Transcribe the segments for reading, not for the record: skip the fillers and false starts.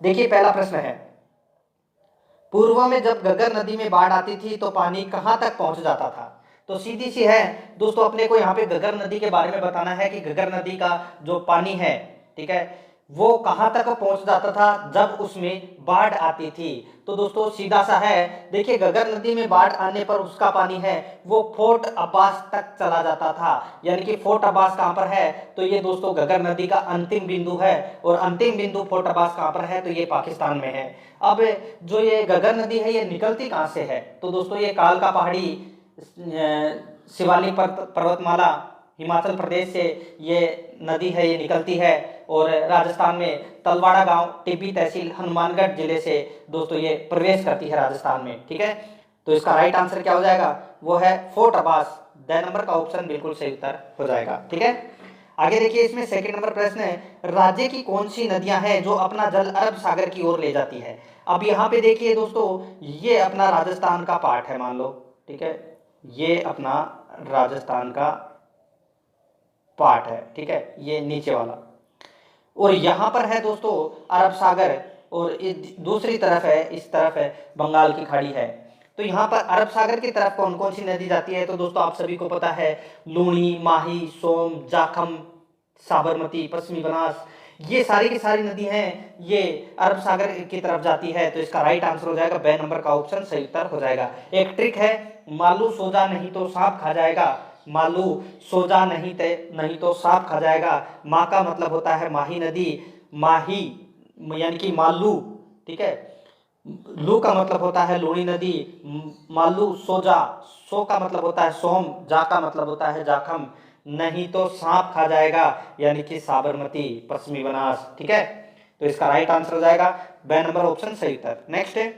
देखिए पहला प्रश्न है, पूर्व में जब घग्गर नदी में बाढ़ आती थी तो पानी कहां तक पहुंच जाता था? तो सीधी सी है दोस्तों, अपने को यहाँ पे घग्गर नदी के बारे में बताना है कि घग्गर नदी का जो पानी है, ठीक है, वो कहां तक पहुंच जाता था जब उसमें बाढ़ आती थी। तो दोस्तों सीधा सा है, देखिए घग्गर नदी में बाढ़ आने पर उसका पानी है वो फोर्ट अब्बास तक चला जाता था। यानी कि फोर्ट अब्बास कहां पर है? तो ये दोस्तों घग्गर नदी का अंतिम बिंदु है, और अंतिम बिंदु फोर्ट अब्बास कहां पर है? तो ये पाकिस्तान में है। अब जो ये घग्गर नदी है ये निकलती कहां से है? तो दोस्तों ये कालका पहाड़ी शिवालिक पर्वतमाला हिमाचल प्रदेश से ये नदी है, ये निकलती है, और राजस्थान में तलवाड़ा गांव टिब्बी तहसील हनुमानगढ़ जिले से दोस्तों ये प्रवेश करती है राजस्थान में, ठीक है। तो इसका राइट आंसर क्या हो जाएगा? वो है फोर्ट अब्बास। द नंबर का ऑप्शन बिल्कुल सही उत्तर हो जाएगा, ठीक है। आगे देखिए, इसमें सेकंड नंबर प्रश्न है, राज्य की कौन सी नदियां हैं जो अपना जल अरब सागर की ओर ले जाती है? अब यहाँ पे देखिए दोस्तों, ये अपना राजस्थान का पार्ट है मान लो, ठीक है, ये अपना राजस्थान का पार्ट है, ठीक है, ये नीचे वाला, और यहाँ पर है दोस्तों अरब सागर, और दूसरी तरफ है, इस तरफ है बंगाल की खाड़ी है। तो यहाँ पर अरब सागर की तरफ कौन कौन सी नदी जाती है? तो दोस्तों आप सभी को पता है, लूणी, माही, सोम, जाखम, साबरमती, पश्चिमी बनास, ये सारी की सारी नदी हैं, ये अरब सागर की तरफ जाती है। तो इसका राइट आंसर हो जाएगा बे नंबर का ऑप्शन सही उत्तर हो जाएगा। एक ट्रिक है, मालू सोजा नहीं तो सांप खा जाएगा, मालू सोजा नहीं तो सांप खा जाएगा। माँ का मतलब होता है माही नदी, माही यानी कि मालू, ठीक है, लू का मतलब होता है लूणी नदी, मालू सोजा, सो का मतलब होता है सोम, जा का मतलब होता है जाखम, नहीं तो सांप खा जाएगा यानी कि साबरमती, पश्चिमी बनास, ठीक है। तो इसका राइट आंसर हो जाएगा बे नंबर ऑप्शन सही उत्तर। नेक्स्ट है,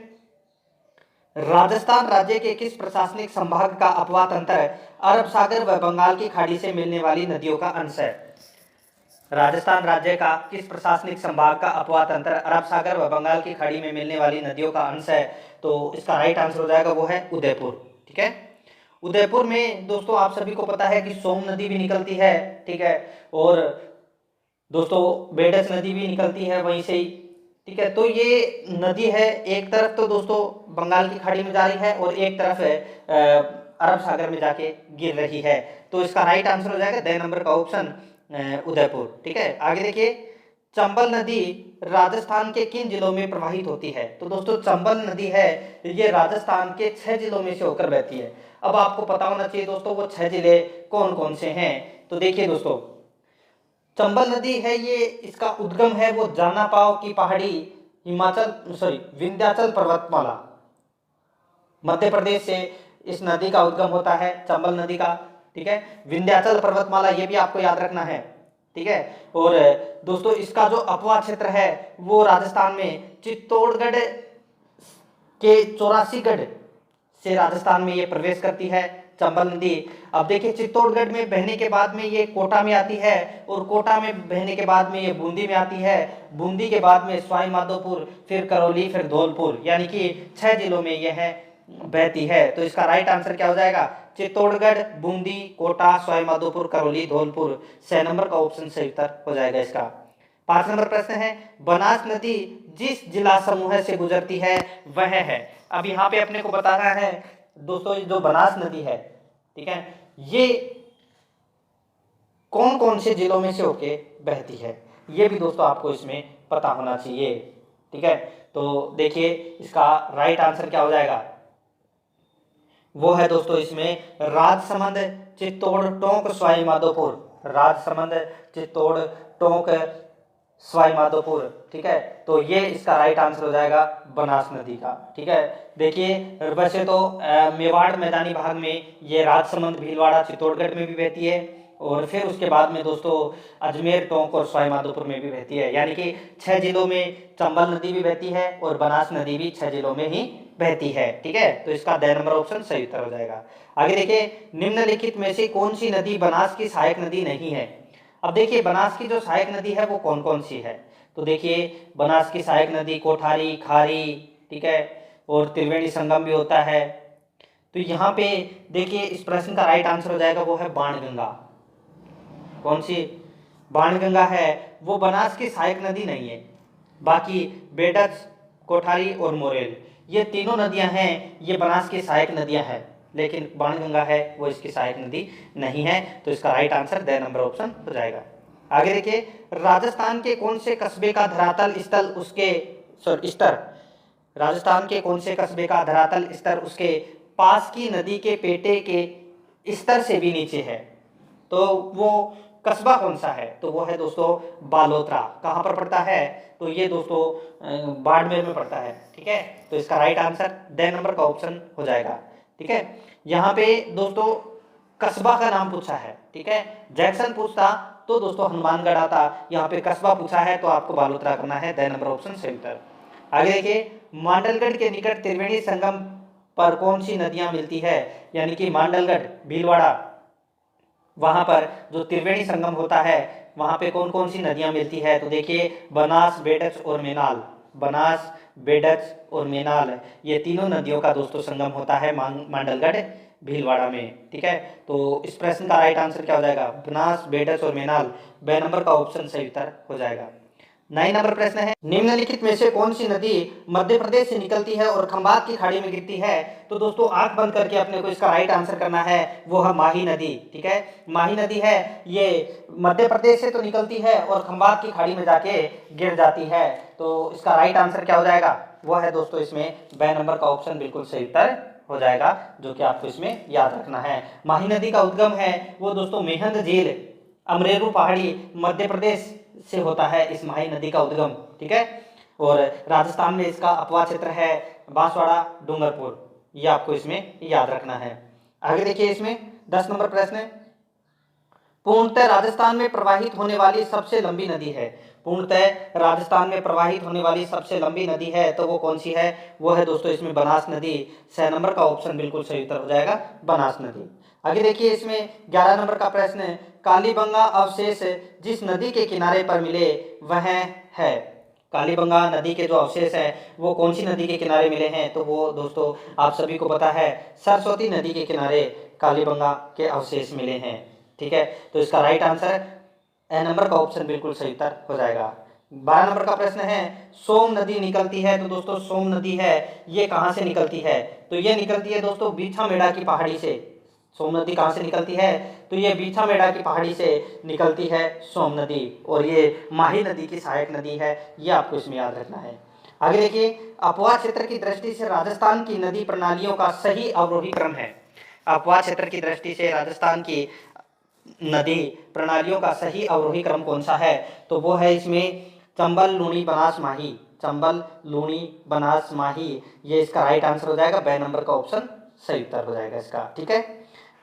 राजस्थान राज्य के किस प्रशासनिक संभाग का अपवाद अंतर अरब सागर व बंगाल की खाड़ी से मिलने वाली नदियों का अंश है? राजस्थान राज्य का किस प्रशासनिक संभाग का अपवाद अंतर अरब सागर व बंगाल की खाड़ी में मिलने वाली नदियों का अंश है? तो इसका राइट आंसर हो जाएगा वो है उदयपुर, ठीक है। उदयपुर में दोस्तों आप सभी को पता है कि सोम नदी भी निकलती है, ठीक है, और दोस्तों बेडस नदी भी निकलती है वहीं से ही, ठीक है। तो ये नदी है, एक तरफ तो दोस्तों बंगाल की खाड़ी में जा रही है और एक तरफ है अरब सागर में जाके गिर रही है। तो इसका राइट आंसर हो जाएगा द नंबर का ऑप्शन उदयपुर, ठीक है। आगे देखिए, चंबल नदी राजस्थान के किन जिलों में प्रवाहित होती है? तो दोस्तों चंबल नदी है ये राजस्थान के 6 जिलों में से होकर बहती है। अब आपको पता होना चाहिए दोस्तों वो 6 जिले कौन कौन से हैं। तो देखिए दोस्तों, चंबल नदी है ये, इसका उद्गम है वो जाना पाव की पहाड़ी विंध्याचल पर्वतमाला, मध्य प्रदेश से इस नदी का उद्गम होता है, चंबल नदी का, ठीक है। विंध्याचल पर्वतमाला ये भी आपको याद रखना है, ठीक है। और दोस्तों इसका जो अपवाद क्षेत्र है वो राजस्थान में चित्तौड़गढ़ के 84गढ़ से राजस्थान में ये प्रवेश करती है चंबल नदी। अब देखिए चित्तौड़गढ़ में बहने के बाद में ये कोटा में आती है, और कोटा में बहने के बाद में ये बूंदी में आती है, बूंदी के बाद में सवाई माधोपुर, फिर करौली, फिर धौलपुर, यानी कि 6 जिलों में ये है बहती है। तो इसका राइट आंसर क्या हो जाएगा? चित्तौड़गढ़, बूंदी, कोटा, सवाई माधोपुर, करौली, धौलपुर। 6 नंबर का ऑप्शन सही उत्तर हो जाएगा इसका। 5 नंबर प्रश्न है, बनास नदी जिस जिला समूह से गुजरती है वह है। अब यहाँ पे अपने को बताना है दोस्तों, जो बनास नदी है, ठीक है, ये कौन कौन से जिलों में से होके बहती है, ये भी दोस्तों आपको इसमें पता होना चाहिए, ठीक है। तो देखिए इसका राइट आंसर क्या हो जाएगा? वो है दोस्तों इसमें राजसमंद, चित्तौड़, टोंक, सवाई माधोपुर, राजसमंद, चित्तौड़, टोंक, सवाई माधोपुर, ठीक है। तो ये इसका राइट आंसर हो जाएगा बनास नदी का, ठीक है। देखिए वैसे तो मेवाड़ मैदानी भाग में ये राजसमंद, भीलवाड़ा, चित्तौड़गढ़ में भी बहती है, और फिर उसके बाद में दोस्तों अजमेर, टोंक और सवाई माधोपुर में भी बहती है। यानी कि 6 जिलों में चंबल नदी भी बहती है और बनास नदी भी 6 जिलों में ही बहती है, ठीक है। तो इसका द नंबर ऑप्शन सही उत्तर हो जाएगा। आगे देखिए, निम्नलिखित में से कौन सी नदी बनास की सहायक नदी नहीं है? अब देखिए बनास की जो सहायक नदी है वो कौन कौन सी है? तो देखिए बनास की सहायक नदी कोठारी, खारी, ठीक है, और त्रिवेणी संगम भी होता है। तो यहाँ पे देखिए इस प्रश्न का राइट आंसर हो जाएगा वो है बाणगंगा। कौन सी? बाणगंगा है वो बनास की सहायक नदी नहीं है, बाकी बेडक, कोठारी और मोरेल, ये तीनों नदियां हैं, ये बनास की सहायक नदियां हैं, लेकिन बाणगंगा है वो इसकी सहायक नदी नहीं है। तो इसका right answer the number option हो जाएगा। आगे देखिए, राजस्थान के कौन से कस्बे का धरातल स्थल उसके स्तर, राजस्थान के कौन से कस्बे का धरातल स्तर उसके पास की नदी के पेटे के स्तर से भी नीचे है? तो वो कस्बा कौन सा है? तो वो है दोस्तों बालोतरा। कहाँ पर पड़ता है? तो ये दोस्तों बाड़मेर में पड़ता है। ठीक है, तो इसका राइट आंसर ड नंबर का ऑप्शन हो जाएगा। ठीक है, यहाँ पे दोस्तों कस्बा का नाम पूछा है। ठीक है, जैक्सन पूछता तो दोस्तों हनुमानगढ़ आता, यहाँ पे कस्बा पूछा है तो आपको बालोतरा करना है, द नंबर ऑप्शन सही उत्तर। आगे देखिए, मांडलगढ़ के निकट त्रिवेणी संगम पर कौन सी नदियां मिलती है? यानी कि मांडलगढ़, भीलवाड़ा, वहां पर जो त्रिवेणी संगम होता है वहां पे कौन कौन सी नदियां मिलती है? तो देखिए, बनास, बेडक और मेनाल, बनास, बेडक और मेनाल, ये तीनों नदियों का दोस्तों संगम होता है मांडलगढ़ भीलवाड़ा में। ठीक है, तो इस प्रश्न का राइट आंसर क्या हो जाएगा? बनास, बेडक और मेनाल, ब नंबर का ऑप्शन सही उत्तर हो जाएगा। 9 नंबर प्रश्न है, निम्नलिखित में से कौन सी नदी मध्य प्रदेश से निकलती है और खंबात की खाड़ी में गिरती है? तो दोस्तों आंख बंद करके अपने को इसका राइट आंसर करना है, वो है माही नदी। ठीक है, माही नदी है, ये मध्य प्रदेश से तो निकलती है और खंबात की खाड़ी में जाके गिर जाती है। तो इसका राइट आंसर क्या हो जाएगा? वो है दोस्तों इसमें ब नंबर का ऑप्शन बिल्कुल सही उत्तर हो जाएगा, जो कि आपको इसमें याद रखना है। माही नदी का उद्गम है वो दोस्तों मेहंद झील, अमरेरू पहाड़ी, मध्य प्रदेश से होता है इस माही नदी का उद्गम। ठीक है, और राजस्थान में इसका अपवा क्षेत्र है बांसवाड़ा, डूंगरपुर, ये आपको इसमें याद रखना है। आगे देखिए, इसमें 10 नंबर प्रश्न है, पूर्णतः राजस्थान में प्रवाहित होने वाली सबसे लंबी नदी है? पूर्णतः राजस्थान में प्रवाहित होने वाली सबसे लंबी नदी है तो वो कौन सी है? वो है दोस्तों इसमें बनास नदी, 6 नंबर का ऑप्शन बिल्कुल सही उत्तर हो जाएगा, बनास नदी। आगे देखिए, इसमें 11 नंबर का प्रश्न है, कालीबंगा अवशेष जिस नदी के किनारे पर मिले वह है? कालीबंगा नदी के जो अवशेष है वो कौन सी नदी के किनारे मिले हैं? तो वो दोस्तों आप सभी को पता है, सरस्वती नदी के किनारे कालीबंगा के अवशेष मिले हैं। ठीक है, तो इसका राइट आंसर ए नंबर का ऑप्शन बिल्कुल सही उत्तर हो जाएगा। 12 नंबर का प्रश्न है, सोम नदी निकलती है, तो दोस्तों सोम नदी है ये कहाँ से निकलती है? तो ये निकलती है दोस्तों बीछा मेड़ा की पहाड़ी से। सोम नदी कहाँ से निकलती है? तो ये बीछा मेड़ा की पहाड़ी से निकलती है सोम नदी, और ये माही नदी की सहायक नदी है, ये आपको इसमें याद रखना है। आगे देखिए, अपवा क्षेत्र की दृष्टि से राजस्थान की नदी प्रणालियों का सही अवरोही क्रम है। अपवा क्षेत्र की दृष्टि से राजस्थान की नदी प्रणालियों का सही अवरोही क्रम कौन सा है? तो वो है इसमें चंबल, लूणी, बनास, माही, चंबल, लूणी, बनास, माही, ये इसका राइट आंसर हो जाएगा, ब नंबर का ऑप्शन सही उत्तर हो जाएगा इसका। ठीक है,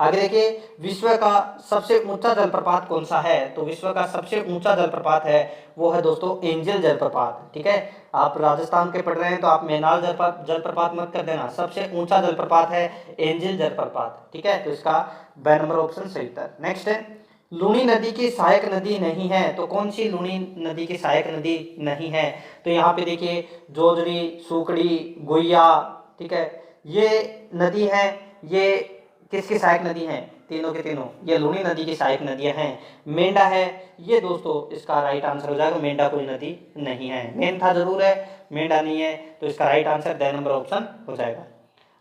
आगे देखिए, विश्व का सबसे ऊंचा जलप्रपात कौन सा है? तो विश्व का सबसे ऊंचा जलप्रपात है वो है दोस्तों एंजल जलप्रपात। ठीक है, आप राजस्थान के पढ़ रहे हैं तो आप मेनाल जलप्रपात मत कर देना, सबसे ऊंचा जलप्रपात है एंजल जलप्रपात। ठीक है, तो इसका ब नंबर ऑप्शन सही उत्तर। नेक्स्ट है, लूणी नदी की सहायक नदी नहीं है, तो कौन सी लूणी नदी की सहायक नदी नहीं है? तो यहाँ पे देखिए, जोजड़ी, सूकड़ी, गुइया, ठीक है, ये नदी है, ये किसकी सहायक नदी है? तीनों के तीनों ये लूणी नदी की सहायक नदियां हैं। मेंढा है, ये दोस्तों इसका राइट आंसर हो जाएगा, मेंढा कोई नदी नहीं है, मेन था जरूर है, मेंढा नहीं है, तो इसका right answer the number option हो जाएगा।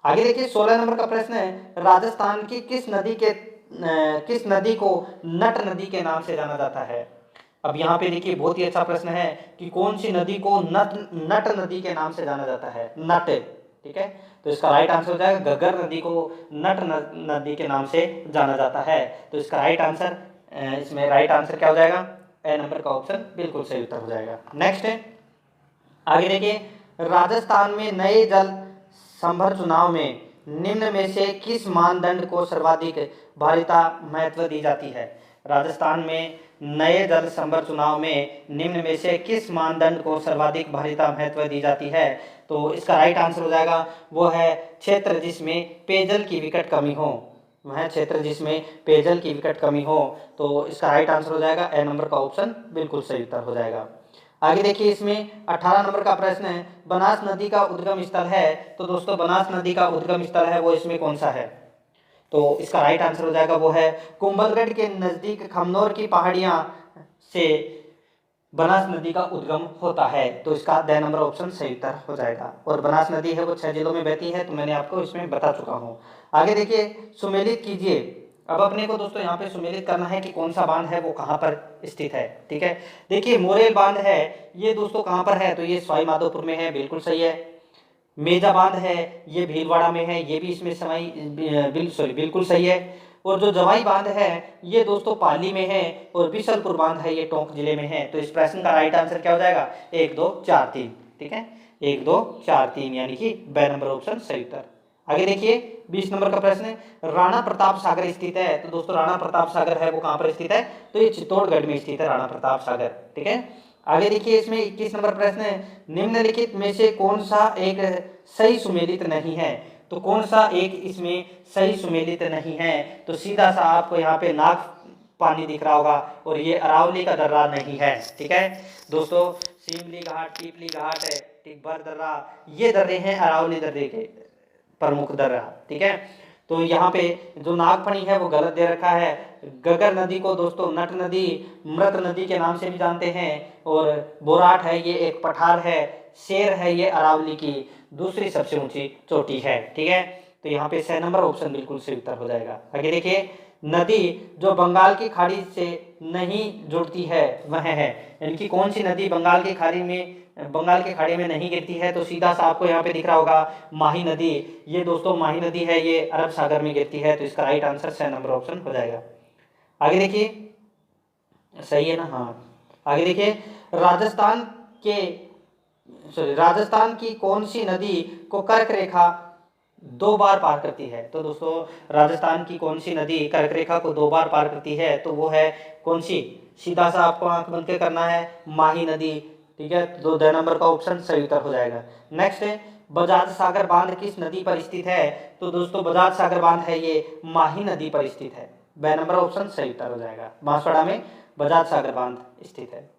आगे देखिए, 16 नंबर का प्रश्न है, राजस्थान की किस नदी को नट नदी के नाम से जाना जाता है? अब यहाँ पे देखिए बहुत ही अच्छा प्रश्न है कि कौन सी नदी को नट नदी के नाम से जाना जाता है? नट। ठीक है, तो इसका राइट आंसर हो जाएगा, घग्गर नदी को नट नदी के नाम से जाना जाता है, तो इसका राइट आंसर इसमें राइट आंसर क्या हो जाएगा? ए नंबर का ऑप्शन बिल्कुल सही उत्तर हो जाएगा। नेक्स्ट है, आगे देखिए, राजस्थान में नए जल संभर चुनाव में निम्न में से किस मानदंड को सर्वाधिक भारीता महत्व दी जाती है? राजस्थान में नए जल संभर चुनाव में निम्न में से किस मानदंड को सर्वाधिक भारीता महत्व दी जाती है? तो इसका राइट आंसर हो जाएगा, वो है क्षेत्र जिसमें पेयजल की विकट कमी हो, वह क्षेत्र जिसमें पेयजल की विकट कमी हो, तो इसका राइट आंसर हो जाएगा, ए नंबर का ऑप्शन बिल्कुल सही उत्तर हो जाएगा। आगे देखिए, इसमें 18 नंबर का प्रश्न है, बनास नदी का उद्गम स्थल है, तो दोस्तों बनास नदी का उद्गम स्थल है वो इसमें कौन सा है? तो इसका राइट आंसर हो जाएगा, वो है कुंभलगढ़ के नजदीक खमनोर की पहाड़ियां से बनास नदी का उद्गम होता है। तो इसका द नंबर ऑप्शन सही उत्तर हो जाएगा। और बनास नदी है वो 6 जिलों में बहती है, तो मैंने आपको इसमें बता चुका हूँ। आगे देखिए, सुमेलित कीजिए। अब अपने को दोस्तों यहाँ पे सुमेलित करना है कि कौन सा बांध है वो कहाँ पर स्थित है। ठीक है, देखिए मोरेल बांध है ये दोस्तों कहाँ पर है, तो ये सवाई माधोपुर में है, बिल्कुल सही है। मेजा बांध है ये भीलवाड़ा में है, ये भी इसमें बिल्कुल सही है। और जो जवाई बांध है ये दोस्तों पाली में है, और बिशलपुर बांध है ये टोंक जिले में है। तो इस प्रश्न का राइट आंसर क्या हो जाएगा, 1 2 4 3। ठीक है, 1 2 4 3 यानी कि ब नंबर ऑप्शन सही उत्तर। आगे देखिए 20 नंबर का प्रश्न है, राणा प्रताप सागर स्थित है। तो दोस्तों राणा प्रताप सागर है वो कहाँ पर स्थित है, तो ये चित्तौड़गढ़ में स्थित है राणा प्रताप सागर। ठीक है, आगे देखिए इसमें 21 नंबर प्रश्न है, निम्नलिखित में से कौन सा एक सही सुमेलित नहीं है। तो कौन सा एक इसमें सही सुमेलित नहीं है, तो सीधा सा आपको यहाँ पे नाग पानी दिख रहा होगा, और ये अरावली का दर्रा नहीं है। ठीक है दोस्तों, सिमली घाट, पीपली घाट है, टिब्बर दर्रा, ये दर्रे हैं अरावली दर्रे के प्रमुख दर्रा। ठीक है, तो यहाँ पे जो नागफणी है वो गलत दे रखा है। गगर नदी को दोस्तों नट नदी, मृत नदी के नाम से भी जानते हैं, और बोराट है ये एक पठार है, शेर है ये अरावली की दूसरी सबसे ऊंची चोटी है। ठीक है, तो यहाँ पे 6 नंबर ऑप्शन बिल्कुल सही उत्तर हो जाएगा। आगे देखिए, नदी जो बंगाल की खाड़ी से नहीं जुड़ती है वह है, यानी कि कौन सी नदी बंगाल की खाड़ी में नहीं गिरती है, तो सीधा सा आपको यहाँ पे दिख रहा होगा माही नदी। ये दोस्तों माही नदी है ये अरब सागर में गिरती है, तो इसका राइट आंसर 6 नंबर ऑप्शन हो जाएगा। आगे देखिए, सही है ना, हाँ। आगे देखिए, राजस्थान की कौन सी नदी को कर्क रेखा 2 बार पार करती है। तो दोस्तों राजस्थान की कौन सी नदी कर्क रेखा को 2 बार पार करती है, तो वो है कौन सी, सीधा सा आपको आंख बंद के करना है, माही नदी। ठीक है, तो 2 नंबर का ऑप्शन सही उत्तर हो जाएगा। नेक्स्ट है, बजाज सागर बांध किस नदी पर स्थित है। तो दोस्तों बजाज सागर बांध है ये माही नदी पर स्थित है, ब नंबर ऑप्शन सही उत्तर हो जाएगा। बांसवाड़ा में बजाज सागर बांध स्थित है।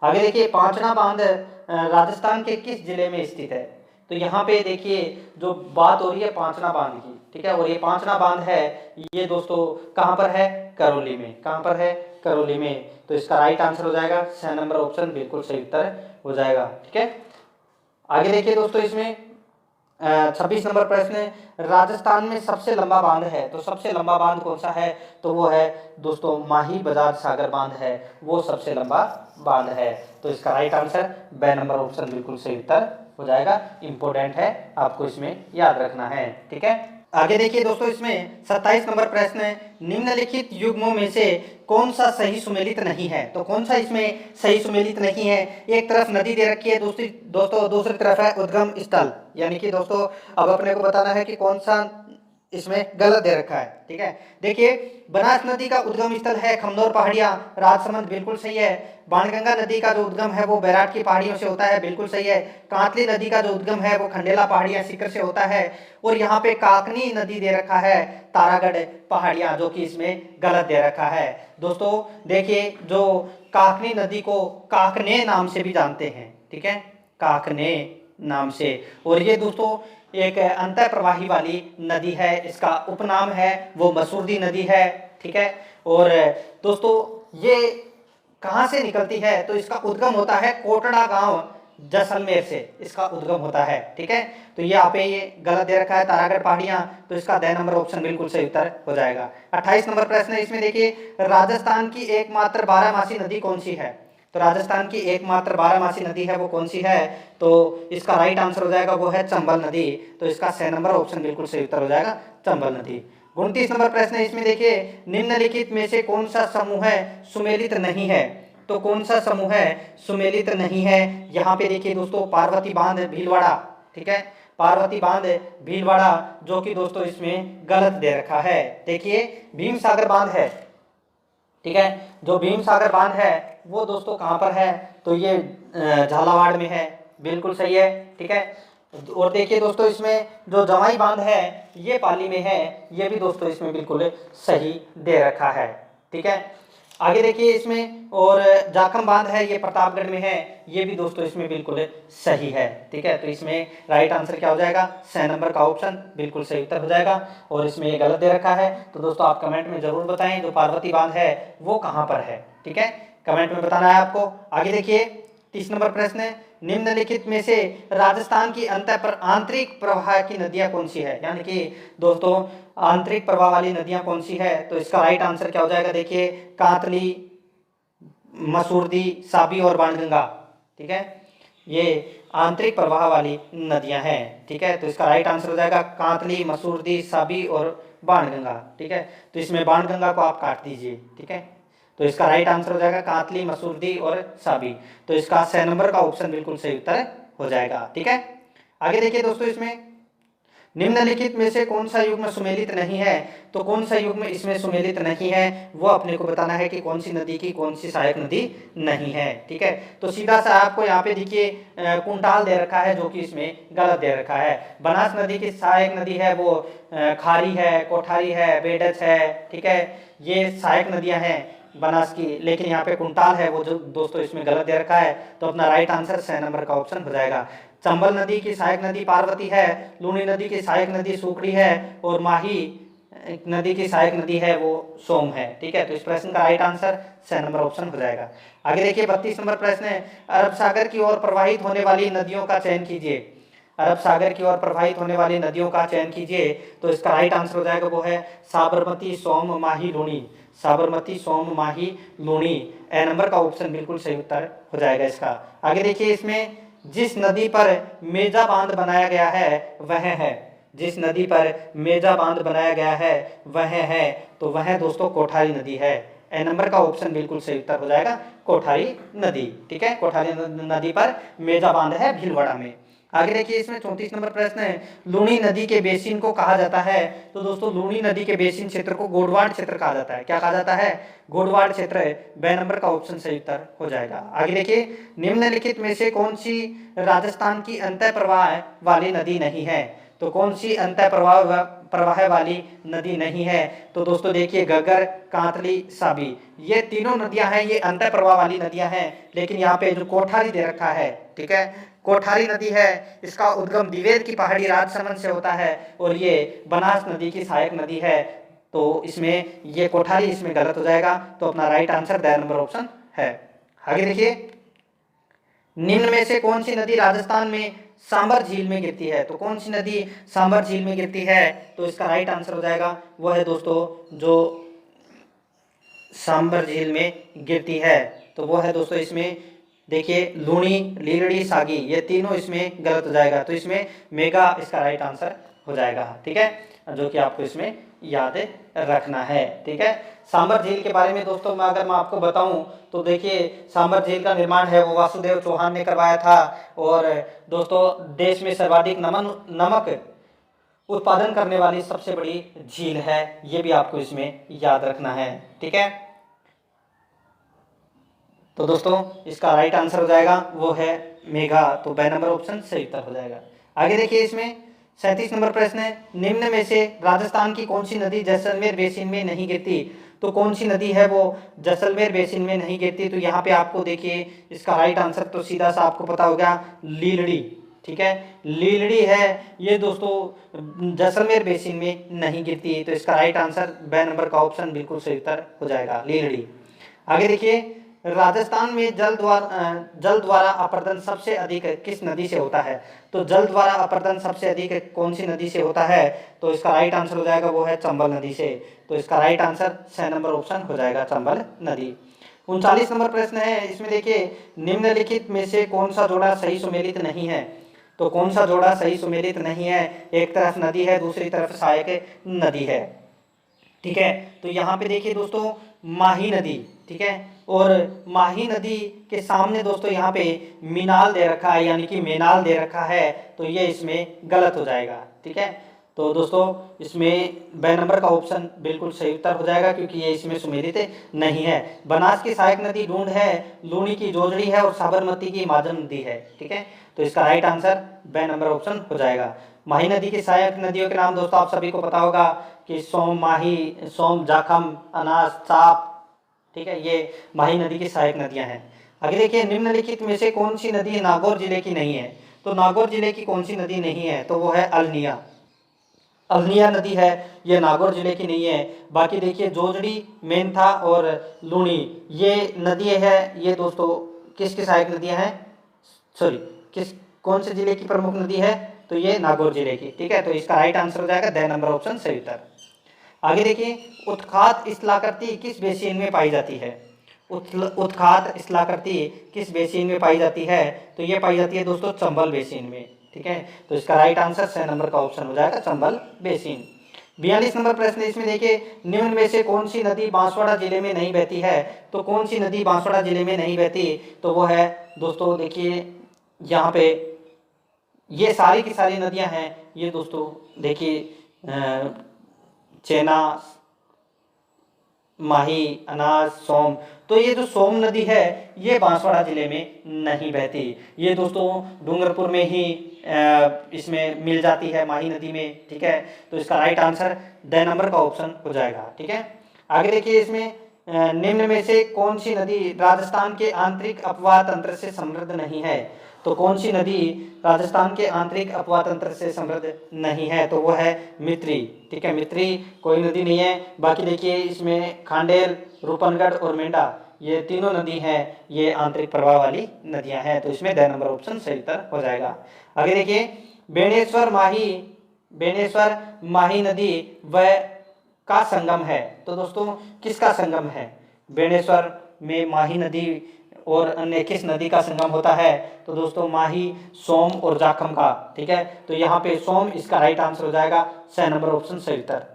आगे देखिए, पांचना बांध राजस्थान के किस जिले में स्थित है। तो यहाँ पे देखिए जो बात हो रही है पांचना बांध की, ठीक है, और ये पांचना बांध है ये दोस्तों कहाँ पर है, करौली में। कहाँ पर है, करौली में। तो इसका राइट आंसर हो जाएगा 6 नंबर ऑप्शन बिल्कुल सही उत्तर हो जाएगा। ठीक है, आगे देखिए दोस्तों, इसमें 26 नंबर प्रश्न है, राजस्थान में सबसे लंबा बांध है। तो सबसे लंबा बांध कौन सा है, तो वो है दोस्तों माही बजाज सागर बांध है, वो सबसे लंबा बांध है। तो इसका राइट आंसर ब नंबर ऑप्शन बिल्कुल सही उत्तर हो जाएगा। इंपॉर्टेंट है, आपको इसमें याद रखना है। ठीक है, आगे देखिए दोस्तों, इसमें 27 नंबर प्रश्न है, निम्नलिखित युग्मों में से कौन सा सही सुमेलित नहीं है। तो कौन सा इसमें सही सुमेलित नहीं है, एक तरफ नदी दे रखी है, दूसरी तरफ है उद्गम स्थल, यानी कि दोस्तों अब अपने को बताना है कि कौन सा इसमें गलत दे रखा है। ठीक है, देखिए बनास नदी का उद्गम स्थल है खमनोर पहाड़ियां, राजसमंद, बिल्कुल सही है। बाणगंगा नदी का जो उद्गम है वो बैराट की पहाड़ियों से होता है, बिल्कुल सही है। कांतली नदी का जो उद्गम है वो खंडेला पहाड़ियां सीकर से होता है। और यहाँ पे काकनी नदी दे रखा है तारागढ़ पहाड़ियां, जो कि इसमें गलत दे रखा है। दोस्तों देखिए, जो काकनी नदी को काकने नाम से भी जानते हैं, ठीक है, काकने नाम से। और ये दोस्तों एक अंतर प्रवाही वाली नदी है, इसका उपनाम है वो मसूरदी नदी है। ठीक है, और दोस्तों ये कहाँ से निकलती है, तो इसका उद्गम होता है कोटड़ा गांव जैसलमेर से, इसका उद्गम होता है। ठीक है, तो ये यहाँ पे ये गलत दे रखा है तारागढ़ पहाड़ियां, तो इसका द नंबर ऑप्शन बिल्कुल सही उत्तर हो जाएगा। 28 नंबर प्रश्न है, इसमें देखिए राजस्थान की एकमात्र बारहमासी नदी कौन सी है। तो राजस्थान की एकमात्र बारहमासी नदी है वो कौन सी है, तो इसका राइट आंसर हो जाएगा वो है चंबल नदी। तो इसका 6 नंबर ऑप्शन बिल्कुल सही उत्तर हो जाएगा, चंबल नदी। 29 नंबर प्रश्न है, इसमें देखिए निम्नलिखित में से कौन सा समूह है सुमेलित नहीं है। तो कौन सा समूह है सुमेलित नहीं है, यहाँ पे देखिए दोस्तों पार्वती बांध भीलवाड़ा, ठीक है, पार्वती बांध भीलवाड़ा, जो कि दोस्तों इसमें गलत दे रखा है। देखिए भीम सागर बांध है, ठीक है, जो भीम सागर बांध है वो दोस्तों कहाँ पर है, तो ये झालावाड़ में है, बिल्कुल सही है। ठीक है, और देखिए दोस्तों इसमें जो जवाई बांध है ये पाली में है, ये भी दोस्तों इसमें बिल्कुल सही दे रखा है। ठीक है, आगे देखिए इसमें, और जाखम बांध है ये प्रतापगढ़ में है, ये भी दोस्तों इसमें बिल्कुल सही है। ठीक है, तो इसमें राइट आंसर क्या हो जाएगा, 6 नंबर का ऑप्शन बिल्कुल सही उत्तर हो जाएगा। और इसमें ये गलत दे रखा है, तो दोस्तों आप कमेंट में जरूर बताएं जो पार्वती बांध है वो कहाँ पर है। ठीक है, कमेंट में बताना है आपको। आगे देखिए 30 नंबर प्रश्न है, निम्नलिखित में से राजस्थान की आंतरिक प्रवाह की नदियां कौन सी है, यानी कि दोस्तों आंतरिक प्रवाह वाली नदियां कौन सी है। तो इसका राइट आंसर क्या हो जाएगा, देखिए कातली, मसूरदी, साबी और बाणगंगा। ठीक है, ये आंतरिक प्रवाह वाली नदियां हैं। ठीक है, तो इसका राइट आंसर हो जाएगा कातली, मसूरदी, साबी और बाणगंगा। ठीक है, तो इसमें बाणगंगा को आप काट दीजिए। ठीक है, तो इसका राइट आंसर हो जाएगा कातली, मसूरदी और साबी। तो इसका 6 नंबर का ऑप्शन बिल्कुल सही उत्तर हो जाएगा। ठीक है, आगे देखिए दोस्तों, इसमें निम्नलिखित में से कौन सा युग्म सुमेलित नहीं है। तो कौन सा युग्म इसमें सुमेलित नहीं है वो अपने को बताना है कि कौन सी नदी की कौन सी सहायक नदी नहीं है। ठीक है, तो सीधा सा आपको यहाँ पे देखिए कुंटाल दे रखा है, जो कि इसमें गलत दे रखा है। बनास नदी की सहायक नदी है वो खारी है, कोठारी है, बेडच है। ठीक है, ये सहायक नदियां हैं बनास की, लेकिन यहाँ पे कुंटाल है वो जो दोस्तों इसमें गलत दे रखा है। तो अपना राइट आंसर 6 नंबर का ऑप्शन हो जाएगा। चंबल नदी की सहायक नदी पार्वती है, लूनी नदी की सहायक नदी सुकड़ी है और माही नदी की सहायक नदी है वो सोम है। ठीक है, तो इस प्रश्न का राइट आंसर 6 नंबर ऑप्शन हो जाएगा। आगे देखिए 32 नंबर प्रश्न है, अरब सागर की ओर प्रवाहित होने वाली नदियों का चयन कीजिए। अरब सागर की ओर प्रवाहित होने वाली नदियों का चयन कीजिए। तो इसका राइट आंसर हो जाएगा वो है साबरमती, सोम, माही, लूनी। साबरमती, सोम, माही, लूनी। ए नंबर का ऑप्शन बिल्कुल सही उत्तर हो जाएगा इसका। आगे देखिए, इसमें जिस नदी पर मेजा बांध बनाया गया है वह है, जिस नदी पर मेजा बांध बनाया गया है वह है, तो वह दोस्तों कोठारी नदी है। ए नंबर का ऑप्शन बिल्कुल सही उत्तर हो जाएगा कोठारी नदी। ठीक है, कोठारी नदी पर मेजा बांध है भीलवाड़ा में। आगे देखिए, इसमें 34 नंबर प्रश्न है, लूनी नदी के बेसिन को कहा जाता है। तो दोस्तों लूनी नदी के बेसिन क्षेत्र को गोडवाड़ क्षेत्र कहा जाता है। क्या कहा जाता है, गोडवाड़ क्षेत्र। बे नंबर का ऑप्शन सही उत्तर हो जाएगा। आगे देखिए, निम्नलिखित में से कौन सी राजस्थान की अंतः प्रवाह वाली नदी नहीं है। तो कौन सी अंतः प्रवाह वाली नदी नहीं है। तो दोस्तों देखिए गगर, कांतली, साबी, ये तीनों नदियां हैं, ये अंतः प्रवाह वाली नदियां हैं। लेकिन यहाँ पे जो कोठारी दे रखा है, ठीक है, कोठारी नदी है, इसका उद्गम दिवेद की पहाड़ी राजसमंद से होता है और ये बनास नदी की सहायक नदी है। तो इसमें ये कोठारी इसमें गलत हो जाएगा। तो अपना राइट आंसर 10 नंबर ऑप्शन है। आगे देखिए, निम्न में से कौन सी नदी राजस्थान में सांबर झील में गिरती है। तो कौन सी नदी सांबर झील में गिरती है। तो इसका राइट आंसर हो जाएगा वो है दोस्तों जो सांबर झील में गिरती है, तो वो है दोस्तों इसमें देखिए लूणी, लीलड़ी, सागी, ये तीनों इसमें गलत हो जाएगा। तो इसमें मेगा इसका राइट आंसर हो जाएगा। ठीक है, जो कि आपको इसमें याद रखना है। ठीक है, सांबर झील के बारे में दोस्तों अगर मैं आपको बताऊं तो देखिए सांबर झील का निर्माण है वो वासुदेव चौहान ने करवाया था। और दोस्तों देश में सर्वाधिक नमक उत्पादन करने वाली सबसे बड़ी झील है, ये भी आपको इसमें याद रखना है। ठीक है, तो दोस्तों इसका राइट आंसर हो जाएगा वो है मेघा। तो बे नंबर ऑप्शन सही उत्तर हो जाएगा। आगे देखिए, इसमें 37 नंबर प्रश्न है, निम्न में से राजस्थान की कौन सी नदी जैसलमेर बेसिन में नहीं गिरती। तो कौन सी नदी है वो जैसलमेर बेसिन में नहीं गिरती। तो यहाँ पे आपको देखिए इसका राइट आंसर तो सीधा सा आपको पता हो गया, लीलड़ी। ठीक है, लीलड़ी है ये दोस्तों जैसलमेर बेसिन में नहीं गिरती। तो इसका राइट आंसर बे नंबर का ऑप्शन बिल्कुल सही उत्तर हो जाएगा, लीलड़ी। आगे देखिए, राजस्थान में जल द्वारा अपर्दन सबसे अधिक किस नदी से होता है। तो जल द्वारा अपर्दन सबसे अधिक कौन सी नदी से होता है। तो इसका राइट आंसर हो जाएगा वो है चंबल नदी से। तो इसका राइट आंसर 6 नंबर ऑप्शन हो जाएगा, चंबल नदी। 39 नंबर प्रश्न है, इसमें देखिए निम्नलिखित में से कौन सा जोड़ा सही सुमेलित नहीं है। तो कौन सा जोड़ा सही सुमेलित नहीं है, एक तरफ नदी है दूसरी तरफ सहायक नदी है। ठीक है, तो यहाँ पे देखिए दोस्तों माही नदी, ठीक है, और माही नदी के सामने दोस्तों यहाँ पे मीनाल दे रखा है, यानी कि मेनाल दे रखा है। तो ये इसमें गलत हो जाएगा। ठीक है, तो दोस्तों इसमें बे नंबर का ऑप्शन बिल्कुल सही उत्तर हो जाएगा, क्योंकि ये इसमें सुमेलित नहीं है। बनास की सहायक नदी ढूंढ है, लूणी की जोजड़ी है और साबरमती की माजम नदी है। ठीक है, तो इसका राइट आंसर बे नंबर ऑप्शन हो जाएगा। माही नदी की सहायक नदियों के नाम दोस्तों आप सभी को पता होगा कि सोम, माही, सोम, जाखम, अनास, चाप। ठीक है, ये माही नदी की सहायक नदियां हैं। आगे देखिए, निम्नलिखित में से कौन सी नदी नागौर जिले की नहीं है। तो नागौर जिले की कौन सी नदी नहीं है, तो वो है अलनिया। अल्निया नदी है ये नागौर जिले की नहीं है। बाकी देखिए जोजड़ी, मेंथा और लूणी ये नदी है, ये दोस्तों किस सहायक नदियां हैं, सॉरी किस कौन से जिले की प्रमुख नदी है, तो ये नागौर जिले की। ठीक है, तो इसका राइट आंसर हो जाएगा द नंबर ऑप्शन सही उत्तर। आगे देखिए उत्खात स्थलाकृति किस बेसिन में पाई जाती है। उत्खात स्थलाकृति किस बेसिन में पाई जाती है, तो ये पाई जाती है दोस्तों चंबल बेसिन में। ठीक है, तो इसका राइट आंसर 6 नंबर का ऑप्शन हो जाएगा चंबल बेसिन। 42 नंबर प्रश्न इसमें देखिए निम्न में से कौन सी नदी बांसवाड़ा जिले में नहीं बहती है, तो कौन सी नदी बांसवाड़ा जिले में नहीं बहती, तो वो है दोस्तों देखिए यहाँ पे ये सारी की सारी नदियां हैं, ये दोस्तों देखिए चेना, माही, अनाज, सोम। तो ये जो सोम नदी है ये बांसवाड़ा जिले में नहीं बहती, ये दोस्तों डूंगरपुर में ही इसमें मिल जाती है, माही नदी में। ठीक है, तो इसका राइट आंसर द नंबर का ऑप्शन हो जाएगा। ठीक है, आगे देखिए इसमें निम्न में से कौन सी नदी राजस्थान के आंतरिक अपवाह तंत्र से समृद्ध नहीं है, तो कौन सी नदी राजस्थान के आंतरिक अपवाह तंत्र से समृद्ध नहीं है, तो वो है मित्री। ठीक है, मित्री कोई नदी नहीं है। बाकी देखिए इसमें खांडेल, रूपनगढ़ और मेंढा ये तीनों नदी हैं, ये आंतरिक प्रवाह वाली नदियां हैं, तो इसमें द नंबर ऑप्शन सही उत्तर हो जाएगा। आगे देखिए बेणेश्वर माही नदी व का संगम है, तो दोस्तों किसका संगम है, बेणेश्वर में माही नदी और अन्य किस नदी का संगम होता है, तो दोस्तों माही, सोम और जाखम का। ठीक है, तो यहाँ पे सोम इसका राइट आंसर हो जाएगा 6 नंबर ऑप्शन सही उत्तर।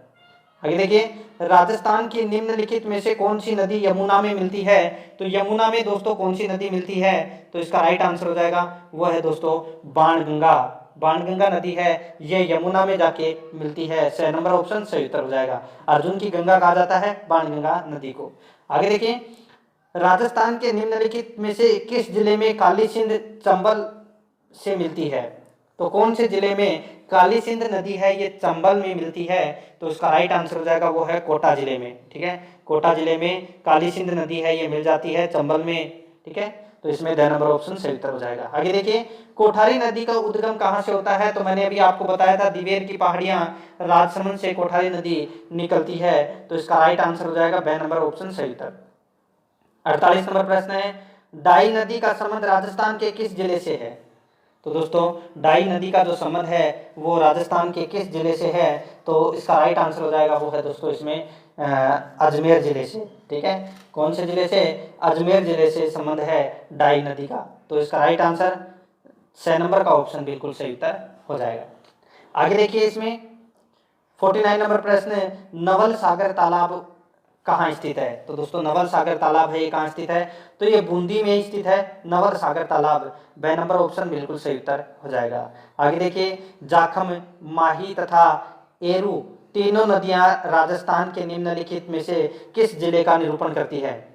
आगे देखिए राजस्थान की निम्नलिखित में से कौन सी नदी यमुना में मिलती है, तो यमुना में दोस्तों कौन सी नदी मिलती है, तो इसका राइट आंसर हो जाएगा वो है दोस्तों बाणगंगा। बाणगंगा नदी है ये यमुना में जाके मिलती है, 6 नंबर ऑप्शन सही उत्तर हो जाएगा। अर्जुन की गंगा कहा जाता है बाणगंगा नदी को। आगे देखिए राजस्थान के निम्नलिखित में से किस जिले में काली सिंध चंबल से मिलती है, तो कौन से जिले में काली सिंध नदी है ये चंबल में मिलती है, तो इसका राइट आंसर हो जाएगा वो है कोटा जिले में। ठीक है, कोटा जिले में काली सिंध नदी है ये मिल जाती है चंबल में। ठीक है, तो इसमें द नंबर ऑप्शन सही उत्तर हो जाएगा। आगे देखिए कोठारी नदी का उद्गम कहाँ से होता है, तो मैंने अभी आपको बताया था दिवेर की पहाड़ियां राजसमंद से कोठारी नदी निकलती है, तो इसका राइट आंसर हो जाएगा ब नंबर ऑप्शन सही उत्तर। 48 नंबर प्रश्न है डाई नदी का संबंध राजस्थान के किस जिले से है, तो दोस्तों डाई नदी का जो संबंध है वो राजस्थान के किस जिले से है, तो इसका राइट आंसर हो जाएगा वो है दोस्तों इसमें अजमेर जिले से। ठीक है, कौन से जिले से, अजमेर जिले से संबंध है डाई नदी का, तो इसका राइट आंसर 6 नंबर का ऑप्शन बिल्कुल सही उत्तर हो जाएगा। आगे देखिए इसमें 49 नंबर प्रश्न नवल सागर तालाब कहाँ स्थित है, तो दोस्तों नवल सागर तालाब है ये कहाँ स्थित है, तो ये बूंदी में स्थित है नवल सागर तालाब, ब नंबर ऑप्शन बिल्कुल सही उत्तर हो जाएगा। आगे देखिए जाखम, माही तथा एरू तीनों नदियां राजस्थान के निम्नलिखित में से किस जिले का निरूपण करती है,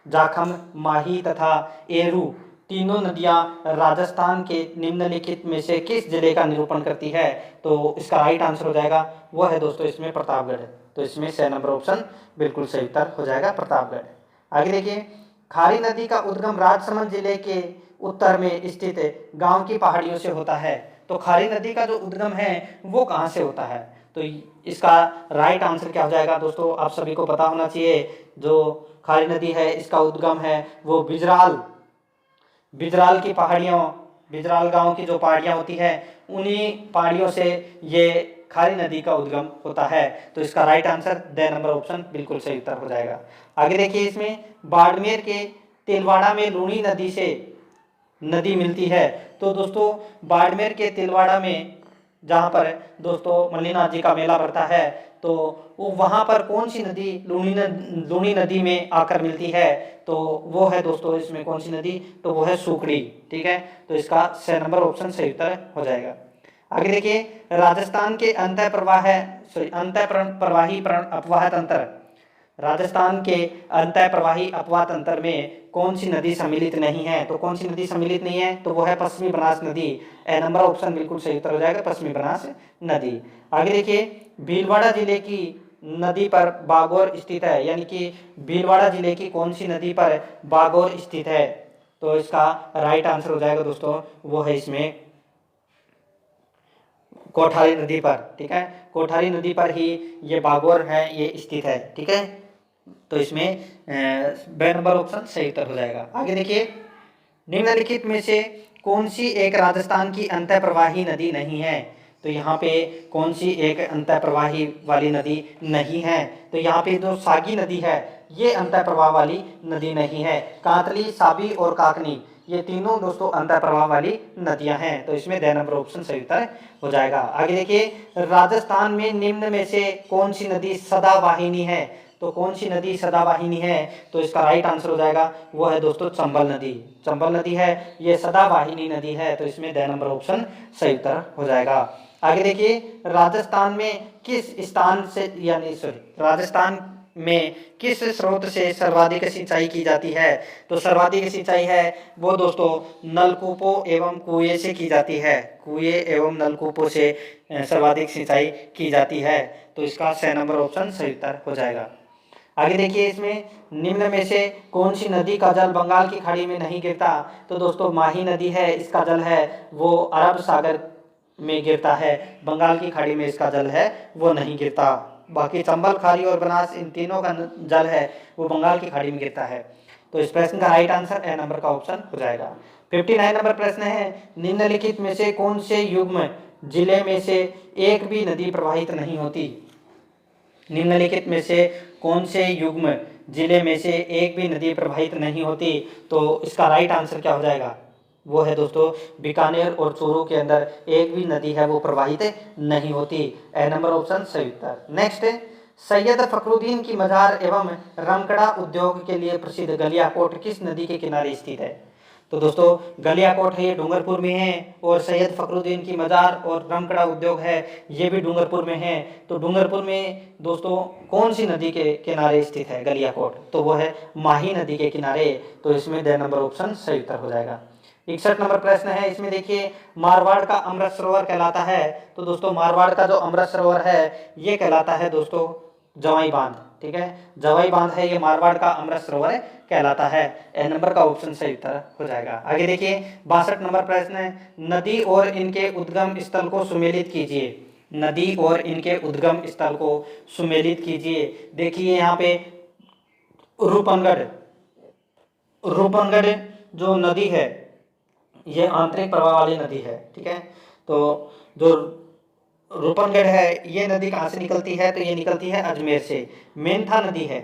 जाखम, माही तथा एरू तीनों नदियां राजस्थान के निम्नलिखित में से किस जिले का निरूपण करती है, तो इसका राइट आंसर हो जाएगा वो है दोस्तों इसमें प्रतापगढ़, तो इसमें 6 नंबर ऑप्शन बिल्कुल सही उत्तर हो जाएगा प्रतापगढ़। आगे देखिए खारी नदी का उद्गम राजसमंद जिले के उत्तर में स्थित गांव की पहाड़ियों से होता है, तो खारी नदी का जो उद्गम है वो कहाँ से होता है, तो इसका राइट आंसर क्या हो जाएगा दोस्तों, आप सभी को पता होना चाहिए। जो खारी नदी है इसका उद्गम है वो बिजराल की पहाड़ियों, बिजराल गांव की जो पहाड़ियां होती है उन्हीं पहाड़ियों से ये खारी नदी का उद्गम होता है, तो इसका right answer the number option बिल्कुल सही उत्तर हो जाएगा। आगे देखिए इसमें बाड़मेर के तिलवाड़ा में लूणी नदी से नदी मिलती है, तो दोस्तों बाड़मेर के तिलवाड़ा में जहाँ पर दोस्तों मल्लीनाथ जी का मेला पड़ता है, तो वो वहाँ पर कौन सी नदी लूणी नदी में आकर मिलती है, तो वो है दोस्तों इसमें कौन सी नदी, तो वो है सूखड़ी। ठीक है, तो इसका 6 नंबर ऑप्शन सही उत्तर हो जाएगा। आगे देखिए राजस्थान के अंतः प्रवाही अपवाह तंत्र, राजस्थान के अंतः प्रवाही अपवाह तंत्र में कौन सी नदी सम्मिलित नहीं है, तो कौन सी नदी सम्मिलित नहीं है, तो वो है पश्चिमी बनास नदी, ए नंबर ऑप्शन बिल्कुल सही उत्तर हो जाएगा पश्चिमी बनास नदी। आगे देखिए भीलवाड़ा जिले की नदी पर बागौर स्थित है, यानी कि भीलवाड़ा जिले की कौन सी नदी पर बागौर स्थित है, तो इसका राइट आंसर हो जाएगा दोस्तों वो है इसमें कोठारी नदी पर, ठीक है, कोठारी नदी पर ही ये बागोर है ये स्थित है, ठीक है। तो इसमें ब नंबर ऑप्शन सही उत्तर हो जाएगा। आगे देखिए, निम्नलिखित में से कौन सी एक राजस्थान की अंतः प्रवाही नदी नहीं है? तो यहाँ पे कौन सी एक अंतः प्रवाही वाली नदी नहीं है? तो यहाँ पे जो सागी नदी है ये अंतः प्रवाह वाली नदी नहीं है। कांतली, साबी और काकनी ये तीनों दोस्तों अंतः प्रवाह वाली नदियां हैं। तो इसमें द नंबर ऑप्शन सही उत्तर हो जाएगा। आगे देखिए, राजस्थान में निम्न में से कौन सी नदी सदावाहिनी है? तो कौन सी नदी सदावाहिनी है? तो इसका राइट आंसर हो जाएगा वो है दोस्तों चंबल नदी। चंबल नदी है ये सदावाहिनी नदी है। तो इसमें द नंबर ऑप्शन सही उत्तर हो जाएगा। आगे देखिए, राजस्थान में किस स्थान से राजस्थान में किस स्रोत से सर्वाधिक सिंचाई की जाती है? तो सर्वाधिक सिंचाई है वो दोस्तों नलकूपों एवं कुएं से की जाती है। कुएं एवं नलकूपों से सर्वाधिक सिंचाई की जाती है। तो इसका स नंबर ऑप्शन सही उत्तर हो जाएगा। आगे देखिए, इसमें निम्न में से कौन सी नदी का जल बंगाल की खाड़ी में नहीं गिरता? तो दोस्तों माही नदी है, इसका जल है वो अरब सागर में गिरता है, बंगाल की खाड़ी में इसका जल है वो नहीं गिरता। बाकी चंबल, खारी और बनास इन तीनों का जल है वो बंगाल की खाड़ी में गिरता है। तो इस प्रश्न का राइट आंसर ए नंबर का ऑप्शन हो जाएगा। 59 नंबर प्रश्न है, निम्नलिखित में से कौन से युग्म जिले में से एक भी नदी प्रवाहित नहीं होती? निम्नलिखित में से कौन से युग्म जिले में से एक भी नदी प्रवाहित नहीं होती? तो इसका राइट आंसर क्या हो जाएगा? वो है दोस्तों बीकानेर और चूरू के अंदर एक भी नदी है वो प्रवाहित नहीं होती। ए नंबर ऑप्शन सही उत्तर। नेक्स्ट, सैयद फखरुद्दीन की मजार एवं रमकड़ा उद्योग के लिए प्रसिद्ध गलियाकोट किस नदी के किनारे स्थित है? तो दोस्तों गलियाकोट है ये डूंगरपुर में है, और सैयद फखरुद्दीन की मजार और रमकड़ा उद्योग है ये भी डूंगरपुर में है। तो डूंगरपुर में दोस्तों कौन सी नदी के किनारे स्थित है गलियाकोट? तो वो है माही नदी के किनारे। तो इसमें द नंबर ऑप्शन सही उत्तर हो जाएगा। 61 नंबर प्रश्न है, इसमें देखिए मारवाड़ का अमृत सरोवर कहलाता है। तो दोस्तों मारवाड़ का जो अमृत सरोवर है ये कहलाता है दोस्तों जवाई बांध, ठीक है, जवाई बांध है ये मारवाड़ का अमृत सरोवर कहलाता है। ए नंबर का ऑप्शन सही उत्तर हो जाएगा। आगे देखिए 62 नंबर प्रश्न है, नदी और इनके उद्गम स्थल को सुमेलित कीजिए। नदी और इनके उद्गम स्थल को सुमेलित कीजिए। देखिए यहाँ पे रूपनगढ़, रूपनगढ़ जो नदी है ये आंतरिक प्रवाह वाली नदी है, ठीक है। तो जो रूपनगढ़ है ये नदी कहाँ से निकलती है? तो ये निकलती है अजमेर से। मेंथा नदी है,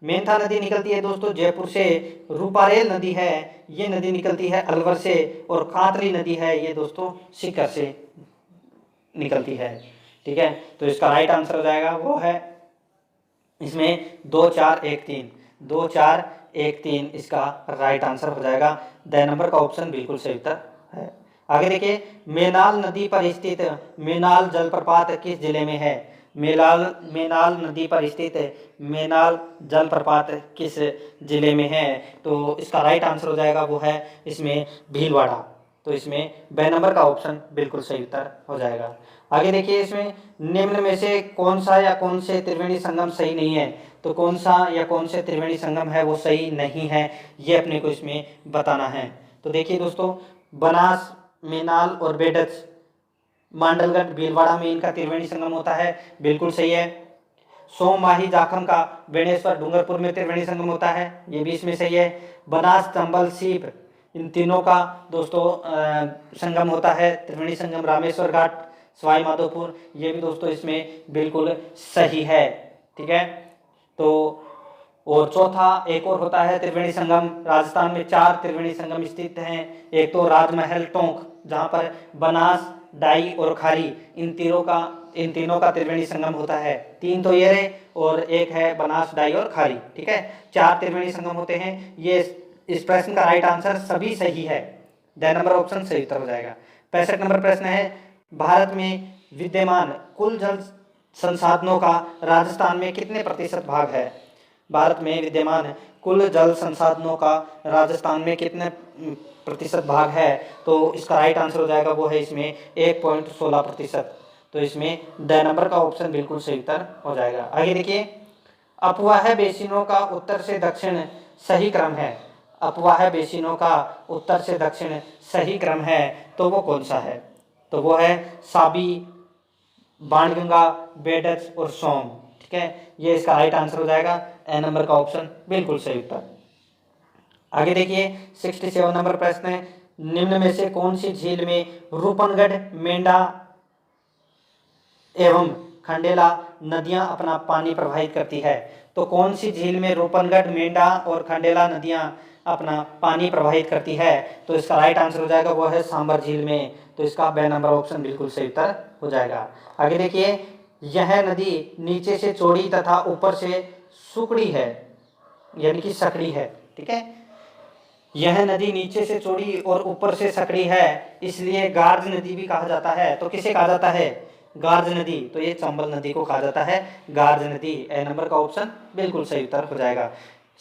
मेंथा नदी निकलती है दोस्तों जयपुर से। रूपारेल नदी है ये नदी निकलती है अलवर से। और कांतली नदी है ये दोस्तों सीकर से निकलती है, ठीक है। तो इसका राइट आंसर हो जाएगा वो है इसमें 2 4 1 3, 2 4 1 3 इसका राइट आंसर हो जाएगा। द नंबर का ऑप्शन बिल्कुल सही उत्तर है। आगे देखिए, मेनाल नदी पर स्थित मेनाल जलप्रपात किस जिले में है? मेनाल नदी पर स्थित मेनाल जलप्रपात किस जिले में है? तो इसका राइट आंसर हो जाएगा वो है इसमें भीलवाड़ा। तो इसमें ब नंबर का ऑप्शन बिल्कुल सही उत्तर हो जाएगा। आगे देखिए, इसमें निम्न में से कौन सा या कौन से त्रिवेणी संगम सही नहीं है? तो कौन सा या कौन से त्रिवेणी संगम है वो सही नहीं है, ये अपने को इसमें बताना है। तो देखिए दोस्तों, बनास, मेनाल और बेडच, मांडलगढ़, भीलवाड़ा में इनका त्रिवेणी संगम होता है, बिल्कुल सही है। सोम, माही, जाखम का बेणेश्वर, डूंगरपुर में त्रिवेणी संगम होता है, ये भी इसमें सही है। बनास, चंबल, सीप इन तीनों का दोस्तों संगम होता है, त्रिवेणी संगम रामेश्वर घाट, सवाई माधोपुर, ये भी दोस्तों इसमें बिल्कुल सही है, ठीक है। तो और चौथा एक और होता है त्रिवेणी संगम। राजस्थान में 4 त्रिवेणी संगम स्थित हैं। एक तो राजमहल टोंक जहाँ पर बनास, डाई और खारी इन तीनों का त्रिवेणी संगम होता है। 3 तो ये रहे और एक है बनास, डाई और खारी, ठीक है। 4 त्रिवेणी संगम होते हैं। ये इस प्रश्न का राइट आंसर सभी सही है। द नंबर ऑप्शन सही उत्तर हो जाएगा। 65 नंबर प्रश्न है, भारत में विद्यमान कुल जल संसाधनों का राजस्थान में कितने प्रतिशत भाग है? भारत में विद्यमान कुल जल संसाधनों का राजस्थान में कितने प्रतिशत भाग है? तो इसका राइट आंसर हो जाएगा वो है इसमें 1.16%। तो इसमें ड नंबर का ऑप्शन बिल्कुल सही उत्तर हो जाएगा। आगे देखिए, अपवाह बेसिनों का उत्तर से दक्षिण सही क्रम है। अपवाह बेसिनों का उत्तर से दक्षिण सही क्रम है तो वो कौन सा है? तो वो है साबी, बाणगंगा, बेडग और सोम। ठीक है, ये इसका राइट आंसर हो जाएगा। ए नंबर का ऑप्शन बिल्कुल सही उत्तर। आगे देखिए 67 नंबर प्रश्न है, निम्न में से कौन सी झील में रूपनगढ़, मेंढा एवं खंडेला नदियां अपना पानी प्रवाहित करती है? तो कौन सी झील में रूपनगढ़, मेंढा और खंडेला नदियां अपना पानी प्रवाहित करती है? तो इसका राइट आंसर हो जाएगा वो है सांबर झील में। तो इसका बे नंबर ऑप्शन बिल्कुल सही उत्तर हो जाएगा। आगे देखिए, यह नदी नीचे से चौड़ी तथा ऊपर से सुकड़ी है, यानी कि सकड़ी है। ठीक है, यह नदी नीचे से चौड़ी और ऊपर से सकड़ी है, इसलिए गार्ज नदी भी कहा जाता है। तो किसे कहा जाता है? गार्ज नदी। तो ये चंबल नदी को कहा जाता है गार्ज नदी। ए नंबर का ऑप्शन बिल्कुल सही उत्तर हो जाएगा।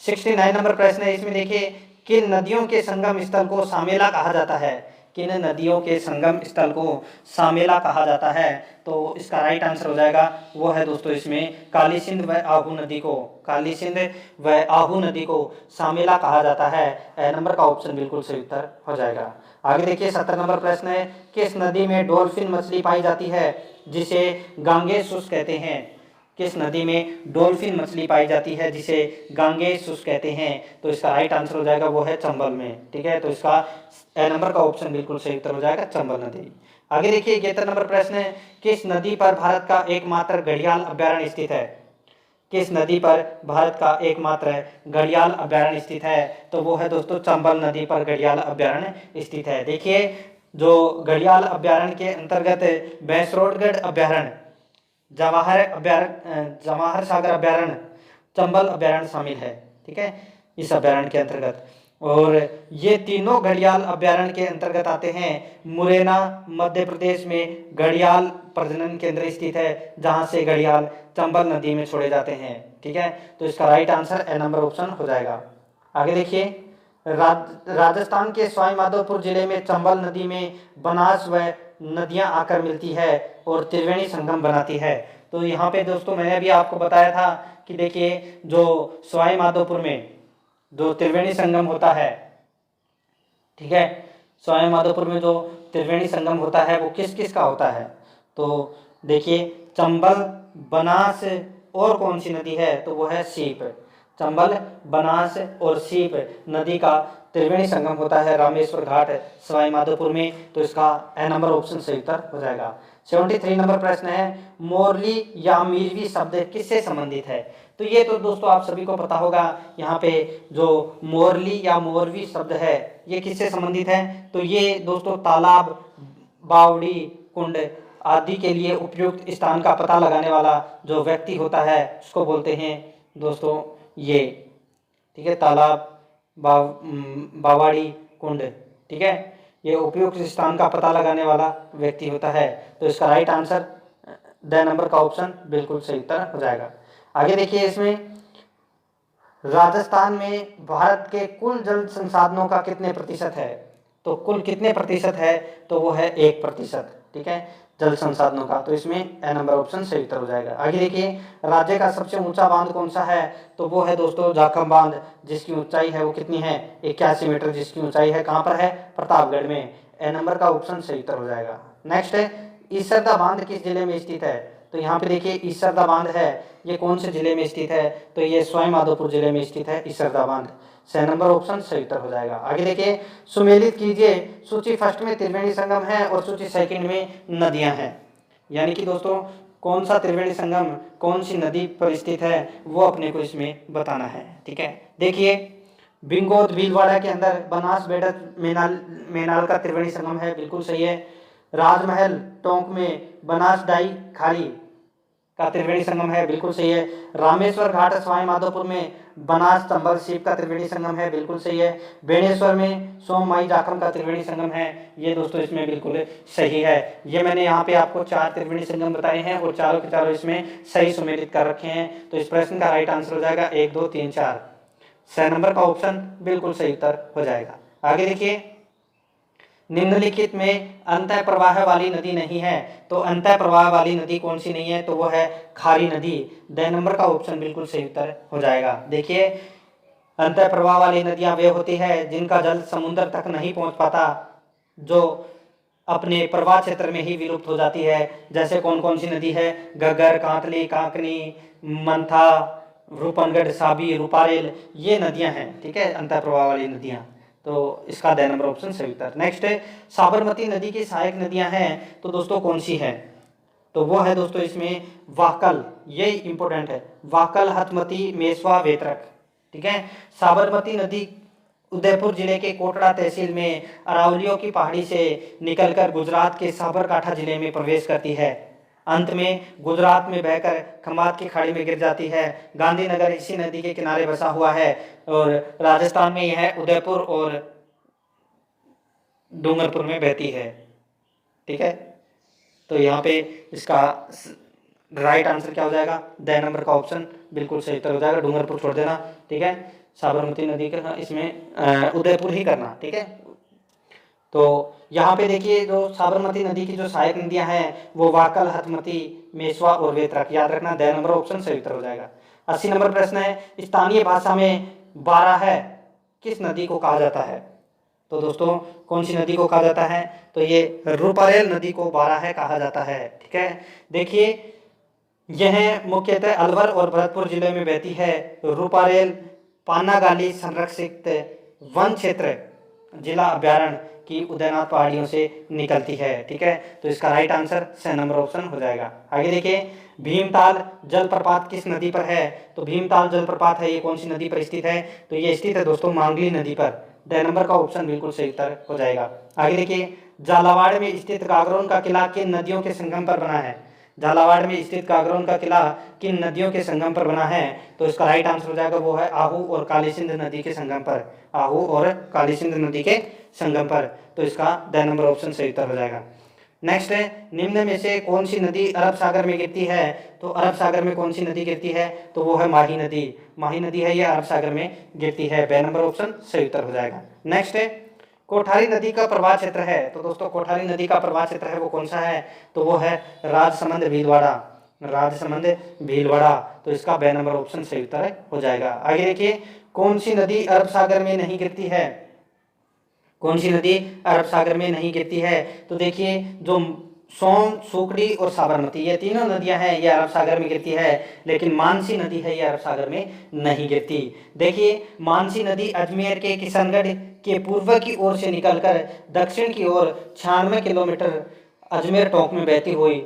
69 नंबर प्रश्न है, इसमें देखिए, किन नदियों के संगम स्थल को सामेला कहा जाता है? किन नदियों के संगम स्थल को सामेला कहा जाता है? तो इसका राइट आंसर हो जाएगा वो है दोस्तों इसमें काली सिंध व आहू नदी को, काली सिंध व आहू नदी को सामेला कहा जाता है। ए नंबर का ऑप्शन बिल्कुल सही उत्तर हो जाएगा। आगे देखिए 70 नंबर प्रश्न है, किस नदी में डॉल्फिन मछली पाई जाती है जिसे गांगेसुस कहते हैं? किस नदी में डॉल्फिन मछली पाई जाती है जिसे गांगेसुस कहते हैं? तो इसका राइट आंसर हो जाएगा वो है चंबल में। ठीक है, तो इसका ए नंबर का ऑप्शन बिल्कुल सही उत्तर हो जाएगा चंबल नदी। आगे देखिए 71 नंबर प्रश्न है, किस नदी पर भारत का एकमात्र घड़ियाल अभ्यारण्य स्थित है? किस नदी पर भारत का एकमात्र घड़ियाल अभ्यारण्य स्थित है? तो वो है दोस्तों चंबल नदी पर घड़ियाल अभ्यारण्य स्थित है। देखिए, जो घड़ियाल अभ्यारण्य के अंतर्गत भैंसरोडगढ़ अभ्यारण्य, जवाहर सागर अभ्यारण्य, चंबल अभ्यारण्य शामिल है। ठीक है, इस अभ्यारण्य के अंतर्गत। और ये तीनों घड़ियाल अभ्यारण्य के अंतर्गत आते हैं। मुरैना मध्य प्रदेश में घड़ियाल प्रजनन केंद्र स्थित है, जहां से घड़ियाल चंबल नदी में छोड़े जाते हैं। ठीक है, तो इसका right answer A number option हो जाएगा। आगे देखिए, राजस्थान के सवाई माधोपुर जिले में चंबल नदी में बनास व नदियां आकर मिलती है और त्रिवेणी संगम बनाती है। तो यहाँ पे दोस्तों मैंने भी आपको बताया था कि देखिए, जो सवाई माधोपुर में जो त्रिवेणी संगम होता है, ठीक है, सवाई माधोपुर में जो त्रिवेणी संगम होता है वो किस किस का होता है? तो देखिए, चंबल, बनास और कौन सी नदी है? तो वो है सीप। चंबल, बनास और सीप नदी का त्रिवेणी संगम होता है रामेश्वर घाट सवाई माधोपुर में। तो इसका ए नंबर ऑप्शन सही उत्तर हो जाएगा। 73 नंबर प्रश्न है, मोरली या मीरवी शब्द किससे संबंधित है? तो ये तो दोस्तों आप सभी को पता होगा, यहाँ पे जो मोरली या मोरवी शब्द है ये किससे संबंधित है? तो ये दोस्तों तालाब, बावड़ी, कुंड आदि के लिए उपयुक्त स्थान का पता लगाने वाला जो व्यक्ति होता है उसको बोलते हैं दोस्तों ये। ठीक है, तालाब, बावड़ी, कुंड। ठीक है, ये उपयुक्त स्थान का पता लगाने वाला व्यक्ति होता है। तो इसका राइट आंसर द नंबर का ऑप्शन बिल्कुल सही उत्तर हो जाएगा। आगे देखिए, इसमें राजस्थान में भारत के कुल जल संसाधनों का कितने प्रतिशत है? तो कुल कितने प्रतिशत है? तो वो है 1%। ठीक है, जल संसाधनों का। तो इसमें ए नंबर ऑप्शन सही उत्तर हो जाएगा। आगे देखिए, राज्य का सबसे ऊंचा बांध कौन सा है? तो वो है दोस्तों जाखम बांध, जिसकी ऊंचाई है वो कितनी है? 81 मीटर जिसकी ऊंचाई है। कहाँ पर है? प्रतापगढ़ में। ए नंबर का ऑप्शन सही उत्तर हो जाएगा। नेक्स्ट है, ईसरदा बांध किस जिले में स्थित है? तो यहाँ पे देखिए ईसरदा बांध है, ये कौन से जिले में स्थित है? तो ये सवाई माधोपुर जिले में स्थित है ईसरदा बांध। सही नंबर ऑप्शन सही उत्तर हो जाएगा। आगे देखिए, सुमेलित कीजिए, सूची फर्स्ट में त्रिवेणी संगम है और सूची सेकंड में नदियां हैं। यानी कि दोस्तों कौन सा त्रिवेणी संगम कौन सी नदी पर स्थित है वो अपने को इसमें बताना है। ठीक है, देखिए, बिंगोद भीलवाड़ा के अंदर बनास, बेडक, मेनाल का त्रिवेणी संगम है, बिल्कुल सही है। राजमहल टोंक में बनास डाई खाड़ी का त्रिवेणी संगम है, बिल्कुल सही है। रामेश्वर घाट सवाई माधोपुर में बनास, चंबल, सीप का त्रिवेणी संगम है, बिल्कुल सही है। बेणेश्वर में सोम, माई, जाखम का त्रिवेणी संगम है, ये दोस्तों इसमें बिल्कुल सही है। ये मैंने यहाँ पे आपको 4 त्रिवेणी संगम बताए हैं और चारों के चारों इसमें सही सुमेलित कर रखे हैं। तो इस प्रश्न का राइट आंसर हो जाएगा 1, 2, 3, 4। सही नंबर का ऑप्शन बिल्कुल सही उत्तर हो जाएगा। आगे देखिए, निम्नलिखित में अंतः प्रवाह वाली नदी नहीं है। तो अंतः प्रवाह वाली नदी कौन सी नहीं है? तो वो है खारी नदी। द नंबर का ऑप्शन बिल्कुल सही उत्तर हो जाएगा। देखिए, अंतः प्रवाह वाली नदियां वे होती है जिनका जल समुद्र तक नहीं पहुंच पाता, जो अपने प्रवाह क्षेत्र में ही विलुप्त हो जाती है। जैसे कौन कौन सी नदी है? घग्गर, कांतली, कांकनी, मंथा, रूपनगढ़, साबी, रूपारेल, ये नदियां हैं, ठीक है, अंतर प्रवाह वाली नदियां। तो इसका द नंबर ऑप्शन सही उत्तर। नेक्स्ट है साबरमती नदी की सहायक नदियां हैं, तो दोस्तों कौन सी है? तो वो है दोस्तों इसमें वाकल, ये इंपॉर्टेंट है, वाकल, हथमती, मेसवा, वेतरक, ठीक है। साबरमती नदी उदयपुर जिले के कोटड़ा तहसील में अरावलियों की पहाड़ी से निकलकर गुजरात के साबरकांठा जिले में प्रवेश करती है। अंत में गुजरात में बहकर खंबात की खाड़ी में गिर जाती है। गांधीनगर इसी नदी के किनारे बसा हुआ है और राजस्थान में यह उदयपुर और डूंगरपुर में बहती है, ठीक है। तो यहाँ पे इसका राइट आंसर क्या हो जाएगा? द नंबर का ऑप्शन बिल्कुल सही उत्तर हो जाएगा। डूंगरपुर छोड़ देना, ठीक है। साबरमती नदी का इसमें उदयपुर ही करना, ठीक है। तो यहाँ पे देखिए जो साबरमती नदी की जो सहायक नदियां हैं वो वाकल, हथमती, मेसवा और वेतरक, याद रखना, द नंबर ऑप्शन सही उत्तर हो जाएगा। 80 नंबर प्रश्न है, स्थानीय भाषा में बाराह किस नदी को कहा जाता है? तो दोस्तों कौन सी नदी को कहा जाता है? तो ये रूपारेल नदी को बाराह कहा जाता है, ठीक है। देखिए यह मुख्यतः अलवर और भरतपुर जिले में बहती है। रूपारेल पानागाली संरक्षित वन क्षेत्र जिला अभ्यारण्य की उदयनाथ पहाड़ियों से निकलती है, ठीक है। तो इसका राइट आंसर स नंबर ऑप्शन हो जाएगा। आगे देखिए भीमताल जलप्रपात किस नदी पर है? तो भीमताल जलप्रपात है, ये कौन सी नदी पर स्थित है? तो ये स्थित है दोस्तों मांगली नदी पर। ड नंबर का ऑप्शन बिल्कुल सही उत्तर हो जाएगा। आगे देखिए झालावाड़ में स्थित गागरोन का किला किन नदियों के संगम पर बना है? झालावाड़ में स्थित गागरोन का किला किन नदियों के संगम पर बना है? तो इसका राइट आंसर हो जाएगा वो है आहू और काली सिंध नदी के संगम पर, आहू और काली सिंध नदी के संगम पर। तो इसका द नंबर ऑप्शन सही उत्तर हो जाएगा। नेक्स्ट है निम्न में से कौन सी नदी अरब सागर में गिरती है? तो अरब सागर में कौन सी नदी गिरती है? तो वो है माही नदी, माही नदी है ये अरब सागर में गिरती है। ब नंबर ऑप्शन सही उत्तर हो जाएगा। नेक्स्ट है कोठारी नदी का प्रवाह क्षेत्र है। तो दोस्तों कोठारी नदी का प्रवाह क्षेत्र है वो कौन सा है? तो वो है राजसमंद भीलवाड़ा, राजसमंद भीलवाड़ा। तो इसका ब नंबर ऑप्शन सही उत्तर हो जाएगा। आगे देखिए कौन सी नदी अरब सागर में नहीं गिरती है? कौन सी नदी अरब सागर में नहीं गिरती है? तो देखिए जो सोन, सुकड़ी और साबरमती ये तीनों नदियां हैं ये अरब सागर में गिरती है, लेकिन मानसी नदी है ये अरब सागर में नहीं गिरती। देखिए मानसी नदी अजमेर के किशनगढ़ के पूर्व की ओर से निकलकर दक्षिण की ओर 96 किलोमीटर अजमेर टोंक में बहती हुई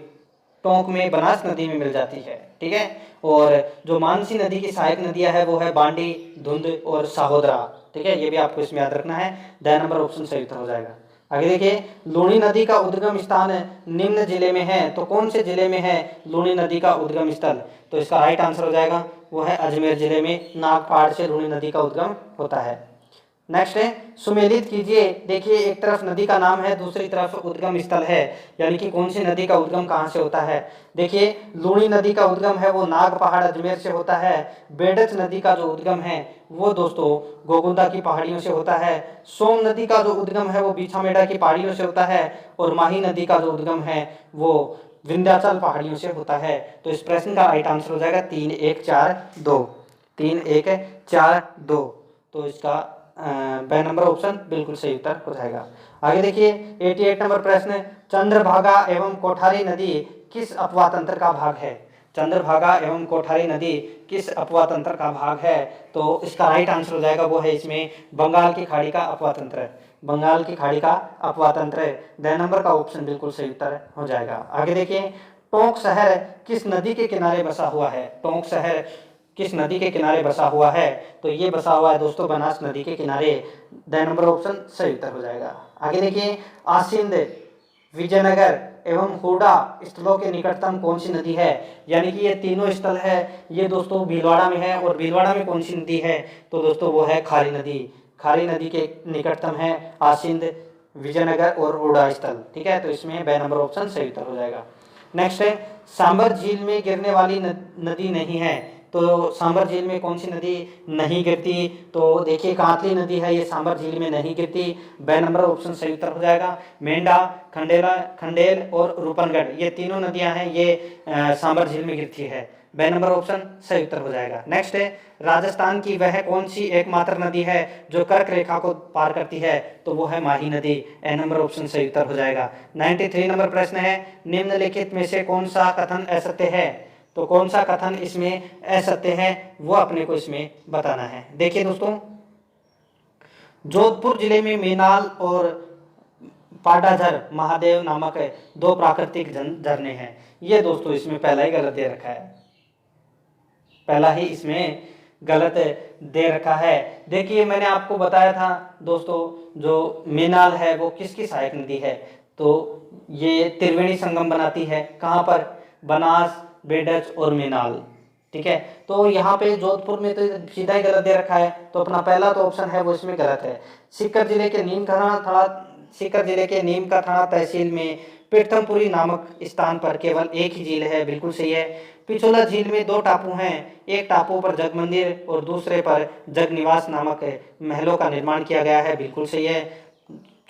टोंक में बनास नदी में मिल जाती है, ठीक है। और जो मानसी नदी की सहायक नदियां है वो है बांडी, धुंध और साहोदरा, ठीक है। ये भी आपको इसमें याद रखना है। द नंबर ऑप्शन सही उत्तर हो जाएगा। आगे देखिए लूणी नदी का उद्गम स्थान निम्न जिले में है। तो कौन से जिले में है लूणी नदी का उद्गम स्थल? तो इसका राइट आंसर हो जाएगा वो है अजमेर जिले में, नागपाड़ से लूणी नदी का उद्गम होता है। नेक्स्ट है सुमेलित कीजिए। देखिए एक तरफ नदी का नाम है, दूसरी तरफ उद्गम स्थल है, यानी कि कौन सी नदी का उद्गम कहाँ से होता है? देखिए लूणी नदी का उद्गम है वो नाग पहाड़ अजमेर से होता है। बेडच नदी का जो उद्गम है वो दोस्तों गोगुंदा की पहाड़ियों से होता है। सोम नदी का जो उद्गम है वो बीछामेड़ा की पहाड़ियों से होता है। और माही नदी का जो उद्गम है वो विंध्याचल पहाड़ियों से होता है। तो इस प्रश्न का राइट आंसर हो जाएगा 3 1 4 2, 3 1 4 2। तो इसका ब नंबर ऑप्शन बिल्कुल सही उत्तर हो जाएगा। आगे देखिए 88 नंबर प्रश्न चंद्रभागा एवं कोठारी नदी किस अपवाह तंत्र का भाग है? चंद्रभागा एवं कोठारी नदी किस अपवाह तंत्र का भाग है? तो इसका राइट आंसर हो जाएगा वो है इसमें बंगाल की खाड़ी का अपवाह तंत्र, बंगाल की खाड़ी का अपवाह तंत्र। द नंबर का ऑप्शन बिल्कुल सही उत्तर हो जाएगा। आगे देखिए टोंक शहर किस नदी के किनारे बसा हुआ है? टोंक शहर किस नदी के किनारे बसा हुआ है? तो ये बसा हुआ है दोस्तों बनास नदी के किनारे। द नंबर ऑप्शन सही उत्तर हो जाएगा। आगे देखिए आसिंद, विजयनगर एवं हुडा स्थलों के निकटतम कौन सी नदी है? यानी कि ये तीनों स्थल है ये दोस्तों भीलवाड़ा में है। और भीलवाड़ा में कौन सी नदी है? तो दोस्तों वो है खारी नदी, खारी नदी के निकटतम है आसिंद, विजयनगर और हुडा स्थल, ठीक है। तो इसमें ब नंबर ऑप्शन सही उत्तर हो जाएगा। नेक्स्ट है सांबर झील में गिरने वाली नदी नहीं है। तो सांबर झील में कौन सी नदी नहीं गिरती? तो देखिए कांतली नदी है ये सांबर झील में नहीं गिरती। ब नंबर ऑप्शन सही उत्तर हो जाएगा। मेंढा, खंडेला, खंडेल और रूपनगढ़ ये तीनों नदियां हैं ये सांबर झील में गिरती है। बे नंबर ऑप्शन सही उत्तर हो जाएगा। नेक्स्ट है, राजस्थान की वह कौन सी एकमात्र नदी है जो कर्क रेखा को पार करती है, तो वो है माही नदी। ए नंबर ऑप्शन सही उत्तर हो जाएगा। 93 नंबर प्रश्न है, निम्नलिखित में से कौन सा कथन असत्य है, तो कौन सा कथन इसमें असत्य है वो अपने को इसमें बताना है। देखिए दोस्तों, जोधपुर जिले में मेनाल और पाटाझर महादेव नामक दो प्राकृतिक झरने हैं। ये दोस्तों इसमें पहला ही गलत दे रखा है, पहला ही इसमें गलत दे रखा है। देखिए मैंने आपको बताया था दोस्तों, जो मेनाल है वो किसकी सहायक नदी है, तो ये त्रिवेणी संगम बनाती है। कहाँ पर, बनास, बेडच और मेनाल, ठीक है। तो यहाँ पे जोधपुर में तो सीधा ही गलत दे रखा है, तो अपना पहला तो ऑप्शन है वो इसमें गलत है। सीकर जिले के नीम का थाना तहसील में पीर्थमपुरी नामक स्थान पर केवल एक ही झील है, बिल्कुल सही है। पिछोला झील में दो टापू हैं, एक टापू पर जग मंदिर और दूसरे पर जग निवास नामक महलों का निर्माण किया गया है, बिल्कुल सही है।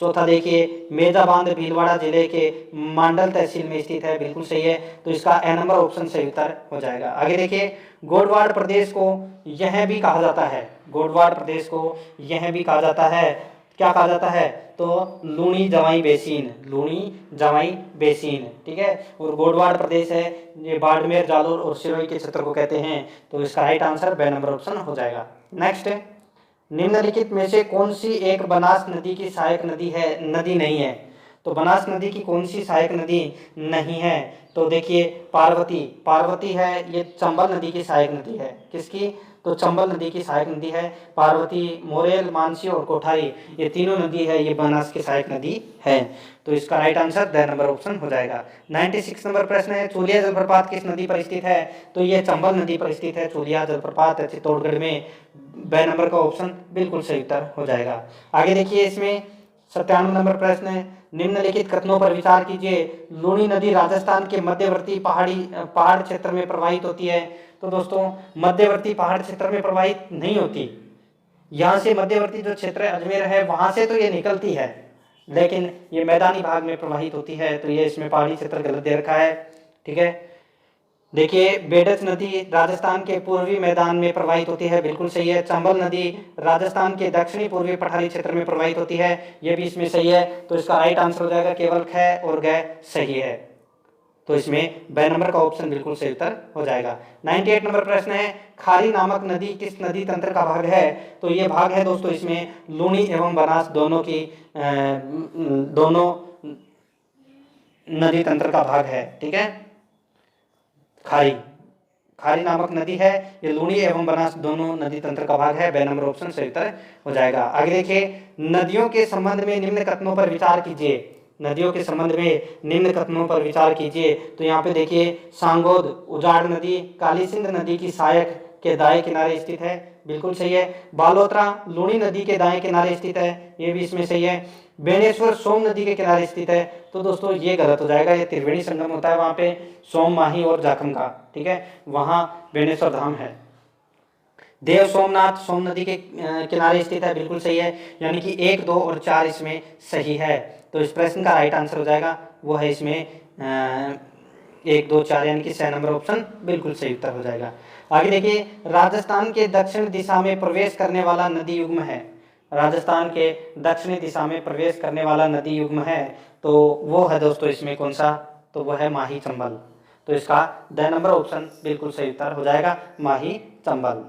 चौथा देखिए, मेजा बांध भीलवाड़ा जिले के मांडल तहसील में स्थित है, बिल्कुल सही है। तो इसका ए नंबर ऑप्शन सही उत्तर हो जाएगा। आगे देखिए, गोडवाड़ प्रदेश को यह भी कहा जाता है, गोडवाड़ प्रदेश को यह भी कहा जाता है, क्या कहा जाता है, तो लूणी जवाई बेसिन, लूणी जवाई बेसिन, ठीक है। और गोडवाड़ प्रदेश है ये बाड़मेर, जालोर और सिरोही के क्षेत्र को कहते हैं। तो इसका राइट आंसर बे नंबर ऑप्शन हो जाएगा। नेक्स्ट, निम्नलिखित में से कौन सी एक बनास नदी की सहायक नदी नहीं है, तो बनास नदी की कौन सी सहायक नदी नहीं है, तो देखिए पार्वती है, ये चंबल नदी की सहायक नदी है। किसकी, तो चंबल नदी की सहायक नदी है पार्वती। मोरेल, मानसी और कोठारी, ये तीनों नदी है ये बनास की सहायक नदी है। तो इसका right answer the number option हो जाएगा। 96 नंबर प्रश्न है, चूलिया जलप्रपात किस नदी पर स्थित है, तो ये चंबल नदी पर स्थित है चूलिया जलप्रपात, चित्तौड़गढ़ में। बे नंबर का ऑप्शन बिल्कुल सही उत्तर हो जाएगा। आगे देखिए, इसमें 97 नंबर प्रश्न है, निम्नलिखित कथनों पर विचार कीजिए। लूणी नदी राजस्थान के मध्यवर्ती पहाड़ क्षेत्र में प्रवाहित होती है, तो दोस्तों मध्यवर्ती पहाड़ क्षेत्र में प्रवाहित नहीं होती। यहाँ से मध्यवर्ती जो क्षेत्र अजमेर है वहां से तो ये निकलती है, लेकिन ये मैदानी भाग में प्रवाहित होती है, तो ये इसमें पहाड़ी क्षेत्र गलत दे रखा है, ठीक है। देखिए, बेडच नदी राजस्थान के पूर्वी मैदान में प्रवाहित होती है, बिल्कुल सही है। चंबल नदी राजस्थान के दक्षिणी पूर्वी पठारी क्षेत्र में प्रवाहित होती है, ये भी इसमें सही है। तो इसका राइट आंसर हो जाएगा केवल ख और ग सही है, तो इसमें बे नंबर का ऑप्शन बिल्कुल सही उत्तर हो जाएगा। 98 नंबर प्रश्न है, खारी नामक नदी किस नदी तंत्र का भाग है, तो ये भाग है दोस्तों इसमें लूणी एवं बनास दोनों नदी तंत्र का भाग है, ठीक है। खारी नामक नदी है, ये लूणी एवं बनास दोनों नदी तंत्र का भाग है, बे नंबर ऑप्शन सही उत्तर हो जाएगा। आगे देखिए, नदियों के संबंध में निम्न कथनों पर विचार कीजिए, नदियों के संबंध में निम्न कथनों पर विचार कीजिए। तो यहाँ पे देखिए, सांगोद उजाड़ नदी काली सिंध नदी की सहायक के दाएं किनारे स्थित है, बिल्कुल सही है। बालोतरा लूणी नदी के दाएं किनारे स्थित है, ये भी इसमें सही है। बेनेश्वर सोम नदी के किनारे स्थित है, तो दोस्तों ये गलत हो जाएगा। ये त्रिवेणी संगम होता है वहां पे सोम, माही और जाखम का, ठीक है, वहां बेनेश्वर धाम है। देव सोमनाथ सोम नदी के किनारे स्थित है, बिल्कुल सही है। यानी कि 1, 2 और 4 इसमें सही है। तो इस प्रश्न का राइट आंसर हो जाएगा वो है इसमें 1, 2, 4 यानी कि 6 नंबर ऑप्शन बिल्कुल सही उत्तर हो जाएगा। आगे देखिए, राजस्थान के दक्षिण दिशा में प्रवेश करने वाला नदी युग्म है, राजस्थान के दक्षिणी दिशा में प्रवेश करने वाला नदी युग्म है, तो वो है दोस्तों इसमें कौन सा, तो वो है माही चंबल। तो इसका द नंबर ऑप्शन बिल्कुल सही उत्तर हो जाएगा, माही चंबल।